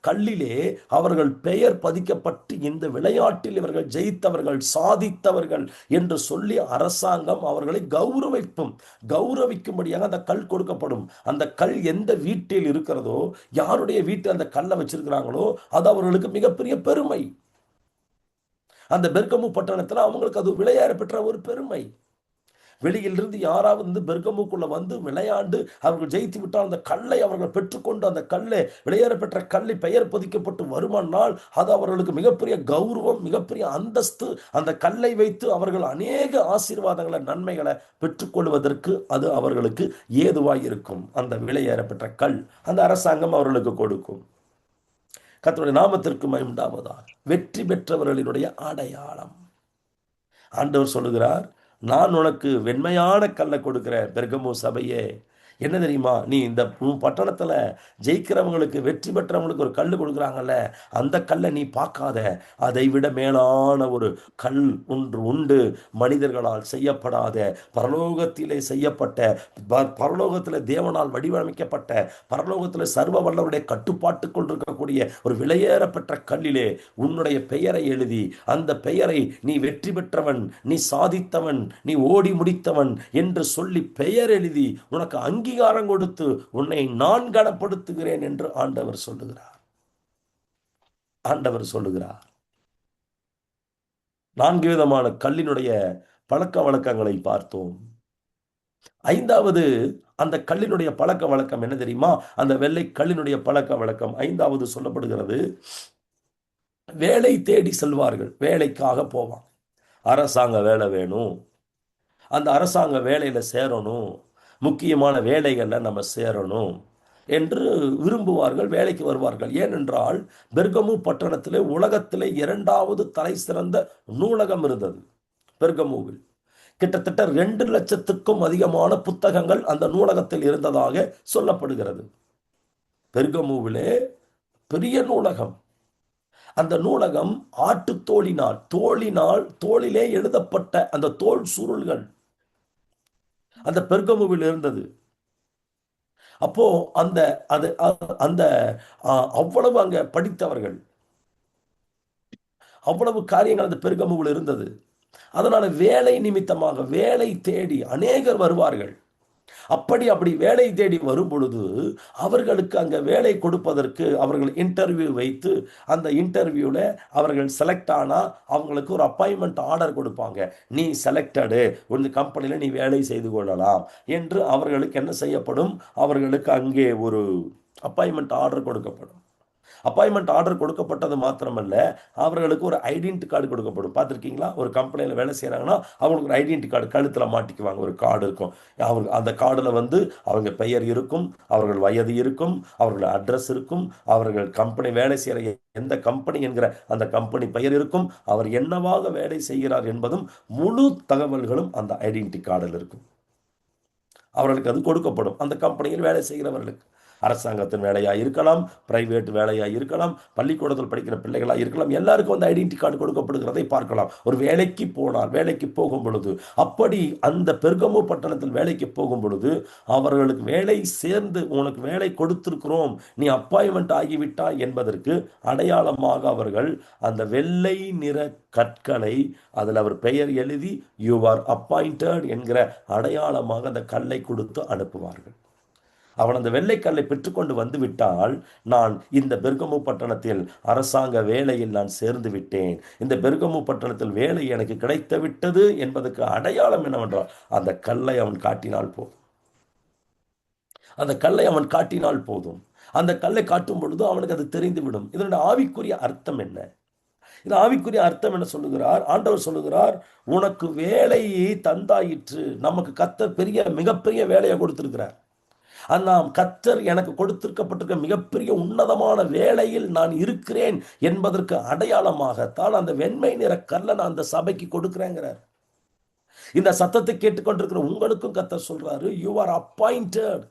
கல்லிலே அவர்கள் பெயர் பதிக்கப்பட்டு இந்த விளையாட்டில் இவர்கள் ஜெயித்தவர்கள், சாதித்தவர்கள் என்று சொல்லி அரசாங்கம் அவர்களை கௌரவிக்கும்படியாக அந்த கல் கொடுக்கப்படும். அந்த கல் எந்த வீட்டில் இருக்கிறதோ, யாருடைய வீட்டில் அந்த கல்லை வச்சிருக்கிறாங்களோ, அது அவர்களுக்கு மிகப்பெரிய பெருமை. அந்த பெர்கமு பட்டணத்தில் அவங்களுக்கு அது விளையாட பெற்ற ஒரு பெருமை. வெளியிலிருந்து யாராவது பெர்கமுக்குள்ள விளையாண்டு அவர்கள் ஜெயித்து விட்டால் அந்த கல்லை அவர்கள் பெற்றுக்கொண்டு, அந்த கல்லை விளையாட பெற்ற கல்லை பெயர் பதிக்கப்பட்டு வருமானால் அது அவர்களுக்கு மிகப்பெரிய கௌரவம், மிகப்பெரிய அந்தஸ்து. அந்த கல்லை வைத்து அவர்கள் அநேக ஆசீர்வாதங்களை, நன்மைகளை பெற்றுக்கொள்வதற்கு அது அவர்களுக்கு ஏதுவாய் இருக்கும். அந்த விலையேற பெற்ற கல் அந்த அரசாங்கம் அவர்களுக்கு கொடுக்கும். கர்த்தருடைய நாமத்திற்கு மகிமை உண்டாவதாக. வெற்றி பெற்றவர்களினுடைய அடையாளம். ஆண்டவர் சொல்லுகிறார், நான் உனக்கு வெண்மையான கல்லை கொடுக்கிறேன் பெர்கமு சபையே, என்ன தெரியுமா, நீ இந்த பட்டணத்துல ஜெயிக்கிறவங்களுக்கு, வெற்றி பெற்றவங்களுக்கு ஒரு கல் கொடுக்குறாங்கல்ல, அந்த கல்லை நீ பார்க்காத. அதை விட மேலான ஒரு கல் ஒன்று உண்டு, மனிதர்களால் செய்யப்படாத, பரலோகத்திலே செய்யப்பட்ட, பரலோகத்தில் தேவனால் வடிவமைக்கப்பட்ட, பரலோகத்தில் சர்வ வல்லவருடைய கட்டுப்பாட்டுக்குள் இருக்கக்கூடிய ஒரு விலையேறப்பட்ட கல்லிலே உன்னுடைய பெயரை எழுதி, அந்த பெயரை நீ வெற்றி பெற்றவன், நீ சாதித்தவன், நீ ஓடி முடித்தவன் என்று சொல்லி பெயர் எழுதி உனக்கு அங்கீகாரம் கொடுத்து உன்னை நான் கனப்படுத்துகிறேன் என்று ஆண்டவர் சொல்லுகிறார். ஆண்டவர் சொல்லுகிறார். 4 விதமான கல்லினுடைய பழக்க வழக்கங்களை பார்த்தோம். 5வது அந்த கல்லினுடைய பழக்க வழக்கம் என்ன தெரியுமா? அந்த வெள்ளை கல்லினுடைய பழக்க வழக்கம் 5வது சொல்லப்படுகிறது. வேலை தேடி செல்வார்கள். வேலைக்காக போவான். அரசாங்க வேலை வேணும், அந்த அரசாங்க வேலையில சேரணும், முக்கியமான வேலைகள்ல நம்ம சேரணும் என்று விரும்புவார்கள், வேலைக்கு வருவார்கள். ஏனென்றால் பெர்கமு பட்டணத்திலே உலகத்திலே 2வது தலை சிறந்த நூலகம் இருந்தது. பெர்கமுவில் கிட்டத்தட்ட 2 லட்சத்துக்கும் அதிகமான புத்தகங்கள் அந்த நூலகத்தில் இருந்ததாக சொல்லப்படுகிறது. பெர்கமுவிலே பெரிய நூலகம். அந்த நூலகம் ஆட்டு தோளிலே எழுதப்பட்ட அந்த தோல் சுருள்கள் அந்த பெர்கமுவில் இருந்தது. அப்போ அந்த அது அந்த அவ்வளவு அங்க படித்தவர்கள், அவ்வளவு காரியங்கள் அந்த பெர்கமுவில் இருந்தது. அதனால வேலை நிமித்தமாக வேலை தேடி அநேகர் வருவார்கள். அப்படி வேலை தேடி வரும் பொழுது அவர்களுக்கு அங்க வேலை கொடுப்பதற்கு அவர்கள் இன்டர்வியூ வைத்து, அந்த இன்டர்வியூல அவர்கள் செலக்ட் ஆனா அவங்களுக்கு ஒரு அப்பாயின்மெண்ட் ஆர்டர் கொடுப்பாங்க. நீ செலக்டடு, ஒரு கம்பெனியில் நீ வேலை செய்து கொள்ளலாம் என்று அவர்களுக்கு என்ன செய்யப்படும்? அவர்களுக்கு அங்கே ஒரு அப்பாயின்மெண்ட் ஆர்டர் கொடுக்கப்படும். அப்பாயின்மெண்ட் ஆர்டர் கொடுக்கப்பட்டது மாத்திரமல்ல, அவர்களுக்கு ஒரு ஐடென்டி கார்டு கொடுக்கப்படும். பார்த்துருக்கீங்களா? ஒரு கம்பெனியில் வேலை செய்கிறாங்கன்னா அவங்களுக்கு ஒரு ஐடென்டி கார்டு கழுத்தில் மாட்டிக்குவாங்க. ஒரு கார்டு இருக்கும். அவங்க அந்த கார்டில் அவங்க பெயர் இருக்கும், அவர்கள் வயது இருக்கும், அவர்கள் அட்ரஸ் இருக்கும், அவர்கள் கம்பெனி வேலை செய்கிற எந்த கம்பெனி என்கிற அந்த கம்பெனி பெயர் இருக்கும், அவர் என்னவாக வேலை செய்கிறார் என்பதும் முழு தகவல்களும் அந்த ஐடென்டி கார்டில் இருக்கும். அவர்களுக்கு அது கொடுக்கப்படும். அந்த கம்பெனியில் வேலை செய்கிறவர்களுக்கு அரசாங்கத்தின் வேலையாக இருக்கலாம், பிரைவேட் வேலையாக இருக்கலாம், பள்ளிக்கூடத்தில் படிக்கிற பிள்ளைகளாக இருக்கலாம், எல்லாருக்கும் வந்து ஐடென்டி கார்டு கொடுக்கப்படுகிறதை பார்க்கலாம். ஒரு வேலைக்கு போனால், வேலைக்கு போகும் பொழுது, அப்படி அந்த பெர்கமு பட்டணத்தில் வேலைக்கு போகும் பொழுது அவர்களுக்கு வேலை சேர்ந்து உனக்கு வேலை கொடுத்திருக்கிறோம், நீ அப்பாயின்மெண்ட் ஆகிவிட்டாய் என்பதற்கு அடையாளமாக அவர்கள் அந்த வெள்ளை நிற கற்களை அதில் அவர் பெயர் எழுதி யூ ஆர் அப்பாயிண்டட் என்கிற அடையாளமாக அந்த கல்லை கொடுத்து அனுப்புவார்கள். அவன் அந்த வெள்ளைக்கல்லை பெற்றுக்கொண்டு வந்து விட்டால், நான் இந்த பெர்கமு பட்டணத்தில் அரசாங்க வேலையில் நான் சேர்ந்து விட்டேன், இந்த பெர்கமு பட்டணத்தில் வேலை எனக்கு கிடைத்து விட்டது என்பதற்கு அடையாளம் என்னவென்றால் அந்த கல்லை அவன் காட்டினால் போதும். அந்த கல்லை அவன் காட்டினால் போதும். அந்த கல்லை காட்டும் பொழுது அவனுக்கு அது தெரிந்துவிடும். இதனுடைய ஆவிக்குரிய அர்த்தம் என்ன? இது ஆவிக்குரிய அர்த்தம் என்ன சொல்லுகிறார்? ஆண்டவர் சொல்லுகிறார், உனக்கு வேலையை தந்தாயிற்று. நமக்கு கர்த்தர் மிகப்பெரிய வேலையை கொடுத்திருக்கிறார். நாம் கர்த்தர் எனக்கு கொடுத்திருக்கப்பட்டிருக்க மிகப்பெரிய உன்னதமான வேலையில் நான் இருக்கிறேன் என்பதற்கு அடையாளமாகத்தான் அந்த வெண்மை நிற கல்லை நான் அந்த சபைக்கு கொடுக்கிறேங்கிறார். இந்த சத்தத்தை கேட்டுக்கொண்டிருக்கிற உங்களுக்கும் கர்த்தர் சொல்றாரு, யூ ஆர் அப்பாயிண்டட்.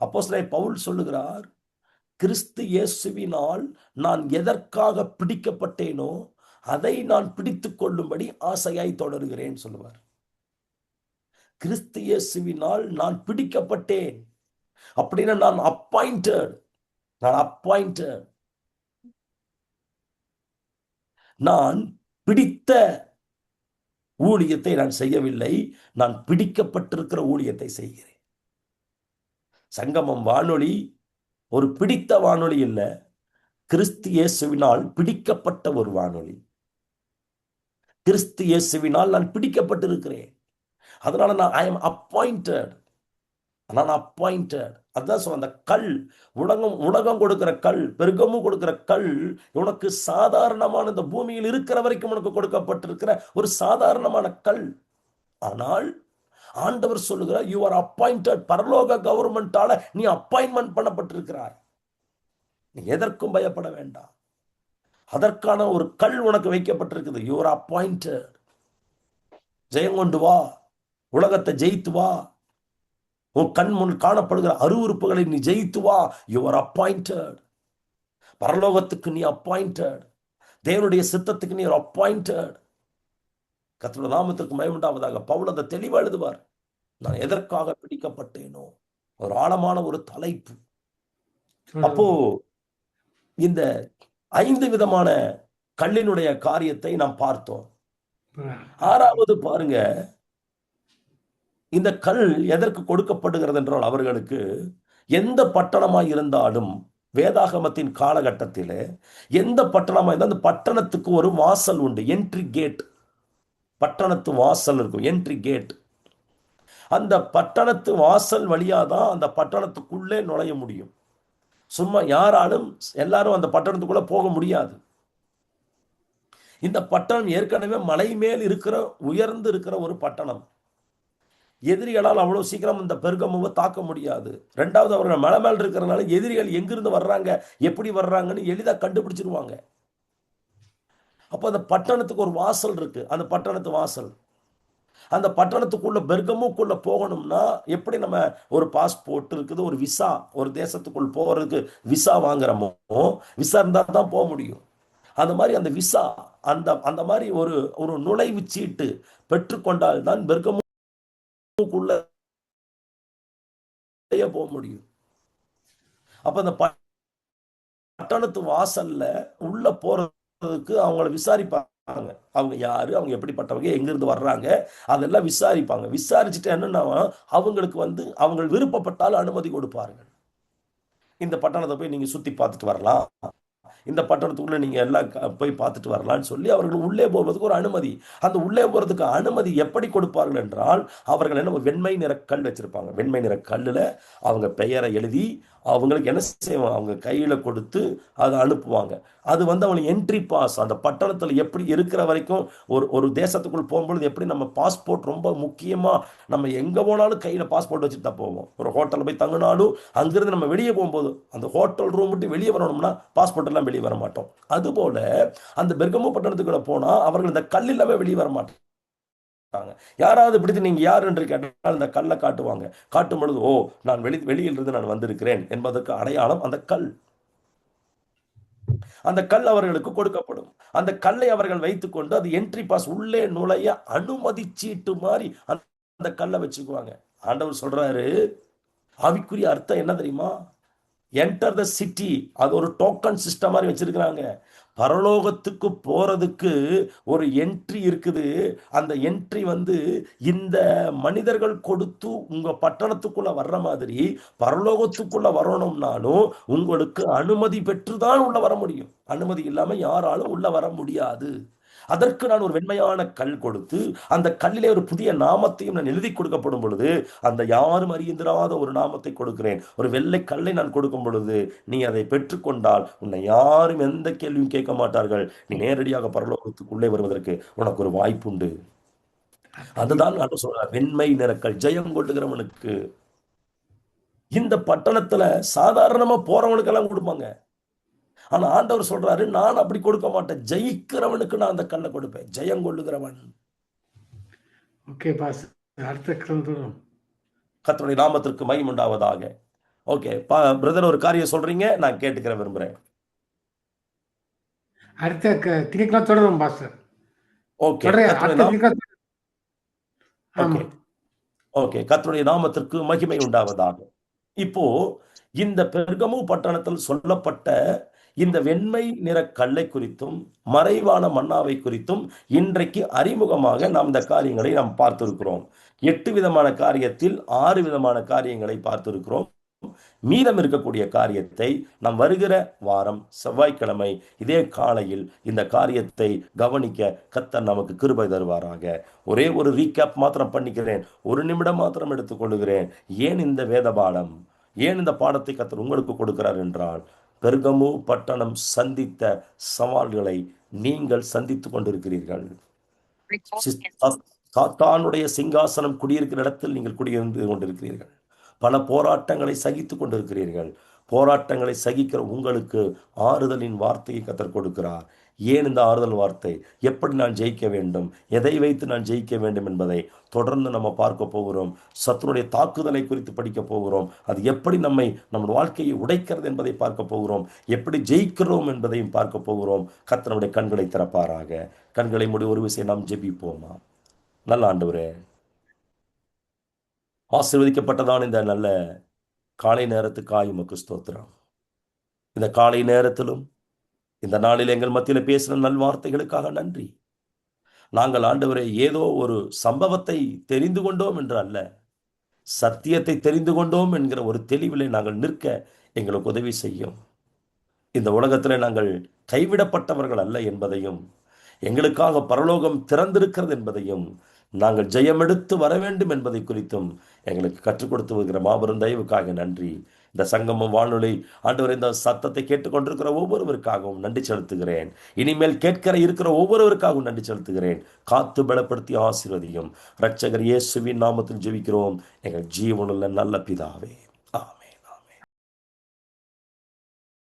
அப்போஸ்தலனாகிய பவுல் சொல்லுகிறார், கிறிஸ்து இயேசுவினால் நான் எதற்காக பிடிக்கப்பட்டேனோ அதை நான் பிடித்துக் கொள்ளும்படி ஆசையாய் தொடருகிறேன் சொல்லுவார். கிறிஸ்து இயேசுவினால் நான் பிடிக்கப்பட்டேன் அப்படின்னா நான் அப்பாயிண்டட். நான் பிடித்த ஊழியத்தை நான் செய்யவில்லை, நான் பிடிக்கப்பட்டிருக்கிற ஊழியத்தை செய்கிறேன். சங்கமம் வானொலி ஒரு பிடித்த வானொலி இல்லை, கிறிஸ்து இயேசுவினால் பிடிக்கப்பட்ட ஒரு வானொலி. கிறிஸ்து இயேசுவினால் நான் பிடிக்கப்பட்டிருக்கிறேன். அதனால நான் ஐ எம் அப்பாயிண்டட். அதான் சொல்ல, அந்த கல் உலகம் கொடுக்கிற கல், பெர்கமு கொடுக்கிற கல் உனக்கு சாதாரணமான இந்த பூமியில் இருக்கிற வரைக்கும் உனக்கு கொடுக்கப்பட்டிருக்கிற ஒரு சாதாரணமான கல். ஆனால் ஆண்டவர் சொல்லுகிறார், யூ ஆர் அப்பாயிண்டட். பரலோக கவர்மெண்டால நீ அப்பாயின்மெண்ட் பண்ணப்பட்டிருக்கிறாய். நீ எதற்கும் பயப்பட வேண்டாம். அதற்கான ஒரு கல் உனக்கு வைக்கப்பட்டிருக்குது. You are appointed. ஜெயம் கொண்டு வா, உலகத்தை ஜெயித்து வா, உன் கண் முன் காணப்படுகிற அருவருப்புகளை நீ ஜெயித்து வா. You are appointed. பரலோகத்துக்கு நீ அப்பாயிண்டட். தேவனுடைய சித்தத்துக்கு நீ அப்பாயிண்டட். கர்த்தருடைய நாமத்திற்கு மகிமை உண்டாவதாக. பவுல் அந்த தெளிவா எழுதுவார். நான் எதற்காக பிடிக்கப்பட்டேனோ, ஒரு ஆழமான ஒரு தலைப்பு. அப்போ இந்த 5 விதமான கல்லினுடைய காரியத்தை நாம் பார்த்தோம். 6வது பாருங்க, இந்த கல் எதற்கு கொடுக்கப்படுகிறது என்றால், அவர்களுக்கு எந்த பட்டணமாய் இருந்தாலும் வேதாகமத்தின் காலகட்டத்திலே எந்த பட்டணமாய் இருந்தாலும் அந்த பட்டணத்துக்கு ஒரு வாசல் உண்டு, என்ட்ரி கேட். பட்டணத்து வாசல் இருக்கும், என்ட்ரி கேட். அந்த பட்டணத்து வாசல் வழியாதான் அந்த பட்டணத்துக்குள்ளே நுழைய முடியும். சும்மா யாராலும் எல்லாரும் அந்த பட்டணத்துக்குள்ள போக முடியாது. இந்த பட்டணம் ஏற்கனவே மலை மேல் இருக்கிற, உயர்ந்து இருக்கிற ஒரு பட்டணம். எதிரிகளால் அவ்வளவு சீக்கிரம் இந்த பெர்கமுவை தாக்க முடியாது. 2வது, அவர்கள் மலை மேல் இருக்கிறனால எதிரிகள் எங்கிருந்து வர்றாங்க, எப்படி வர்றாங்கன்னு எளிதா கண்டுபிடிச்சிருவாங்க. அப்போ அந்த பட்டணத்துக்கு ஒரு வாசல் இருக்கு, அந்த பட்டணத்து வாசல். அந்த பட்டணத்துக்குள்ள பெர்கமுக்குள்ள போகணும்னா எப்படி நம்ம ஒரு பாஸ்போர்ட் இருக்குது, ஒரு விசா, ஒரு தேசத்துக்குள் போறதுக்கு விசா வாங்குறோமோ, விசா இருந்தா தான் போக முடியும். அந்த மாதிரி அந்த விசா, அந்த மாதிரி ஒரு ஒரு நுழைவு சீட்டு பெற்றுக்கொண்டால் தான் பெர்கமுக்குள்ள போக முடியும். அப்ப அந்த பட்டணத்து வாசல்ல உள்ள போறதுக்கு அவங்கள விசாரிப்பாங்க. அவங்க யாரு, அவங்க எப்படிப்பட்டவங்க, எங்கிருந்து வர்றாங்க, அதெல்லாம் விசாரிப்பாங்க. விசாரிச்சுட்டு என்னன்னா, அவங்களுக்கு அவங்க விருப்பப்பட்டால் அனுமதி கொடுப்பார்கள். இந்த பட்டணத்தை போய் நீங்க சுத்தி பார்த்துட்டு வரலாம், இந்த பட்டணத்துக்குள்ள நீங்க எல்லாம் போய் பார்த்துட்டு வரலாம்னு சொல்லி அவர்கள் உள்ளே போவதற்கு ஒரு அனுமதி. அந்த உள்ளே போறதுக்கு அனுமதி எப்படி கொடுப்பார்கள் என்றால், அவர்கள் என்ன வெண்மை நிற கல் வச்சிருப்பாங்க. வெண்மை நிற கல்லுல அவங்க பெயரை எழுதி அவங்களுக்கு என்ன செய்வாங்க, அவங்க கையில கொடுத்து அதை அனுப்புவாங்க. அது அவங்களுக்கு என்ட்ரி பாஸ். அந்த பட்டணத்துல எப்படி இருக்கிற வரைக்கும் ஒரு தேசத்துக்குள் போகும்பொழுது எப்படி நம்ம பாஸ்போர்ட் ரொம்ப முக்கியமா, நம்ம எங்க போனாலும் கையில பாஸ்போர்ட் வச்சுட்டு தான் போவோம். ஒரு ஹோட்டல்ல போய் தங்கினாலும் அங்கிருந்து நம்ம வெளியே போகும்போது அந்த ஹோட்டல் ரூம் விட்டு வெளியே வரணும்னா பாஸ்போர்ட் எல்லாம் வெளியே வர மாட்டோம். அதுபோல அந்த பெர்கமு பட்டணத்துக்குள்ள போனா அவர்கள் இந்த கல் இல்லாம வெளியே வர மாட்டாங்க. யாராவது பிடித்து நீங்க யார் என்று கேட்டால் அந்த கல்லை காட்டுவாங்க. காட்டும் பொழுது, ஓ, நான் வெளியில் இருந்து நான் வந்திருக்கிறேன் என்பதற்கு அடையாளம் அந்த கல். அந்த கல் அவர்களுக்கு கொடுக்கப்படும். அந்த கல்லை அவர்கள் வைத்துக்கொண்டு அது என்ட்ரி பாஸ், உள்ளே நுழைய அனுமதி சீட்டு மாதிரி அந்த கல்லை வச்சுக்குவாங்க. ஆண்டவர் சொல்றாரு, ஆவிக்குரிய அர்த்தம் என்ன தெரியுமா? என்டர் த சிட்டி. அது ஒரு டோக்கன் சிஸ்டம் மாதிரி வச்சிருக்கிறாங்க. பரலோகத்துக்கு போறதுக்கு ஒரு என்ட்ரி இருக்குது. அந்த என்ட்ரி இந்த மனிதர்கள் கொடுத்து உங்க பட்டணத்துக்குள்ள வர்ற மாதிரி பரலோகத்துக்குள்ள வரணும்னாலும் உங்களுக்கு அனுமதி பெற்றுதான் உள்ள வர முடியும். அனுமதி இல்லாம யாராலும் உள்ள வர முடியாது. அதற்கு நான் ஒரு வெண்மையான கல் கொடுத்து அந்த கல்லிலே ஒரு புதிய நாமத்தையும் நான் எழுதி கொடுக்கப்படும் பொழுது, அந்த யாரும் அறிந்திராத ஒரு நாமத்தை கொடுக்கிறேன். ஒரு வெள்ளை கல்லை நான் கொடுக்கும் பொழுது நீ அதை பெற்றுக்கொண்டால் உன்னை யாரும் எந்த கேள்வியும் கேட்க மாட்டார்கள். நீ நேரடியாக பரலோகத்துக்குள்ளே வருவதற்கு உனக்கு ஒரு வாய்ப்பு உண்டு. அதுதான் நான் சொல்ற வெண்மை நிறக்கல், ஜெயம் கொள்ளுகிறவனுக்கு. இந்த பட்டணத்துல சாதாரணமா போறவனுக்கெல்லாம் கொடுப்பாங்க. ஆனா ஆண்டவர் சொல்றாரு, நான் அப்படி கொடுக்க மாட்டேன். ஜெயிக்கிறவனுக்கு நான் அந்த கல்லை கொடுப்பேன். ஜெயம் கொள்ளுகிறவன். ஓகே பாஸ், அடுத்த கர்த்தருடைய நாமத்திற்கு மகிமை உண்டாவதாக. ஓகே பிரதர், ஒரு காரியம் சொல்றீங்க, நான் கேட்டுக்கிற விரும்புறேன். அடுத்த திங்கட்கிழமை தொடரும் பாஸ்டர். ஓகே ஓகே, கர்த்தருடைய நாமத்திற்கு மகிமை உண்டாவதாக. இப்போ இந்த பெர்கமு பட்டணத்தில் சொல்லப்பட்ட இந்த வெண்மை நிற கல்லை குறித்தும் மறைவான மன்னாவை குறித்தும் இன்றைக்கு அறிமுகமாக நாம் இந்த காரியங்களை நாம் பார்த்திருக்கிறோம். 8 விதமான காரியத்தில் 6 விதமான காரியங்களை பார்த்திருக்கிறோம். மீதம் இருக்கக்கூடிய காரியத்தை நாம் வருகிற வாரம் செவ்வாய்க்கிழமை இதே காலையில் இந்த காரியத்தை கவனிக்க கர்த்தர் நமக்கு கிருபை தருவாராக. ஒரே ஒரு ரீகேப் மாத்திரம் பண்ணிக்கிறேன், 1 நிமிடம் மாத்திரம் எடுத்துக்கொள்கிறேன். ஏன் இந்த வேத பாடம், ஏன் இந்த பாடத்தை கர்த்தர் உங்களுக்கு கொடுக்கிறார் என்றால், பெர்கமு பட்டணம் சந்தித்த சவால்களை நீங்கள் சந்தித்துக் கொண்டிருக்கிறீர்கள். சாத்தானுடைய சிங்காசனம் குடியிருக்கிற இடத்தில் நீங்கள் குடியிருந்து கொண்டிருக்கிறீர்கள். பல போராட்டங்களை சகித்துக் கொண்டிருக்கிறீர்கள். போராட்டங்களை சகிக்கிற உங்களுக்கு ஆறுதலின் வார்த்தையை கர்த்தர் கொடுக்கிறார். ஏன் இந்த ஆறுதல் வார்த்தை? எப்படி நான் ஜெயிக்க வேண்டும், எதை வைத்து நான் ஜெயிக்க வேண்டும் என்பதை தொடர்ந்து நம்ம பார்க்க போகிறோம். சத்துருடைய தாக்குதலை குறித்து படிக்க போகிறோம். அது எப்படி நம்ம வாழ்க்கையை உடைக்கிறது என்பதை பார்க்க போகிறோம். எப்படி ஜெயிக்கிறோம் என்பதையும் பார்க்க போகிறோம். கர்த்தர் நம்முடைய கண்களை திறப்பாராக. கண்களை மூடி ஒரு விஷயம் நாம் ஜெபிப்போமா? நல்ல ஆண்டவரே, ஆசீர்வதிக்கப்பட்டதான் இந்த நல்ல காலை நேரத்துக்காய் உமக்கு ஸ்தோத்திரம். இந்த காலை நேரத்திலும் இந்த நாளில் எங்கள் மத்தியில் பேசின நல்வார்த்தைகளுக்காக நன்றி. நாங்கள் ஆண்டவரே ஏதோ ஒரு சம்பவத்தை தெரிந்து கொண்டோம் என்று அல்ல, சத்தியத்தை தெரிந்து கொண்டோம் என்கிற ஒரு தெளிவிலே நாங்கள் நிற்க எங்களுக்கு உதவி செய்யும். இந்த உலகத்தில் நாங்கள் கைவிடப்பட்டவர்கள் அல்ல என்பதையும், எங்களுக்காக பரலோகம் திறந்திருக்கிறது என்பதையும், நாங்கள் ஜெயமெடுத்து வர வேண்டும் என்பதை குறித்தும் எங்களுக்கு கற்றுக் கொடுத்து வருகிற மாபெரும் தயவுக்காக நன்றி. இந்த சங்கமம் வானொலி ஆண்டவர் இந்த சத்தத்தை கேட்டுக்கொண்டிருக்கிற ஒவ்வொருவருக்காகவும் நன்றி செலுத்துகிறேன். இனிமேல் கேட்கிற இருக்கிற ஒவ்வொருவருக்காகவும் நன்றி செலுத்துகிறேன். காத்து பலப்படுத்தி ஆசீர்வதியும். இரட்சகர் இயேசுவின் நாமத்தில் ஜெபிக்கிறோம் எங்கள் ஜீவனுள்ள நல்ல பிதாவே.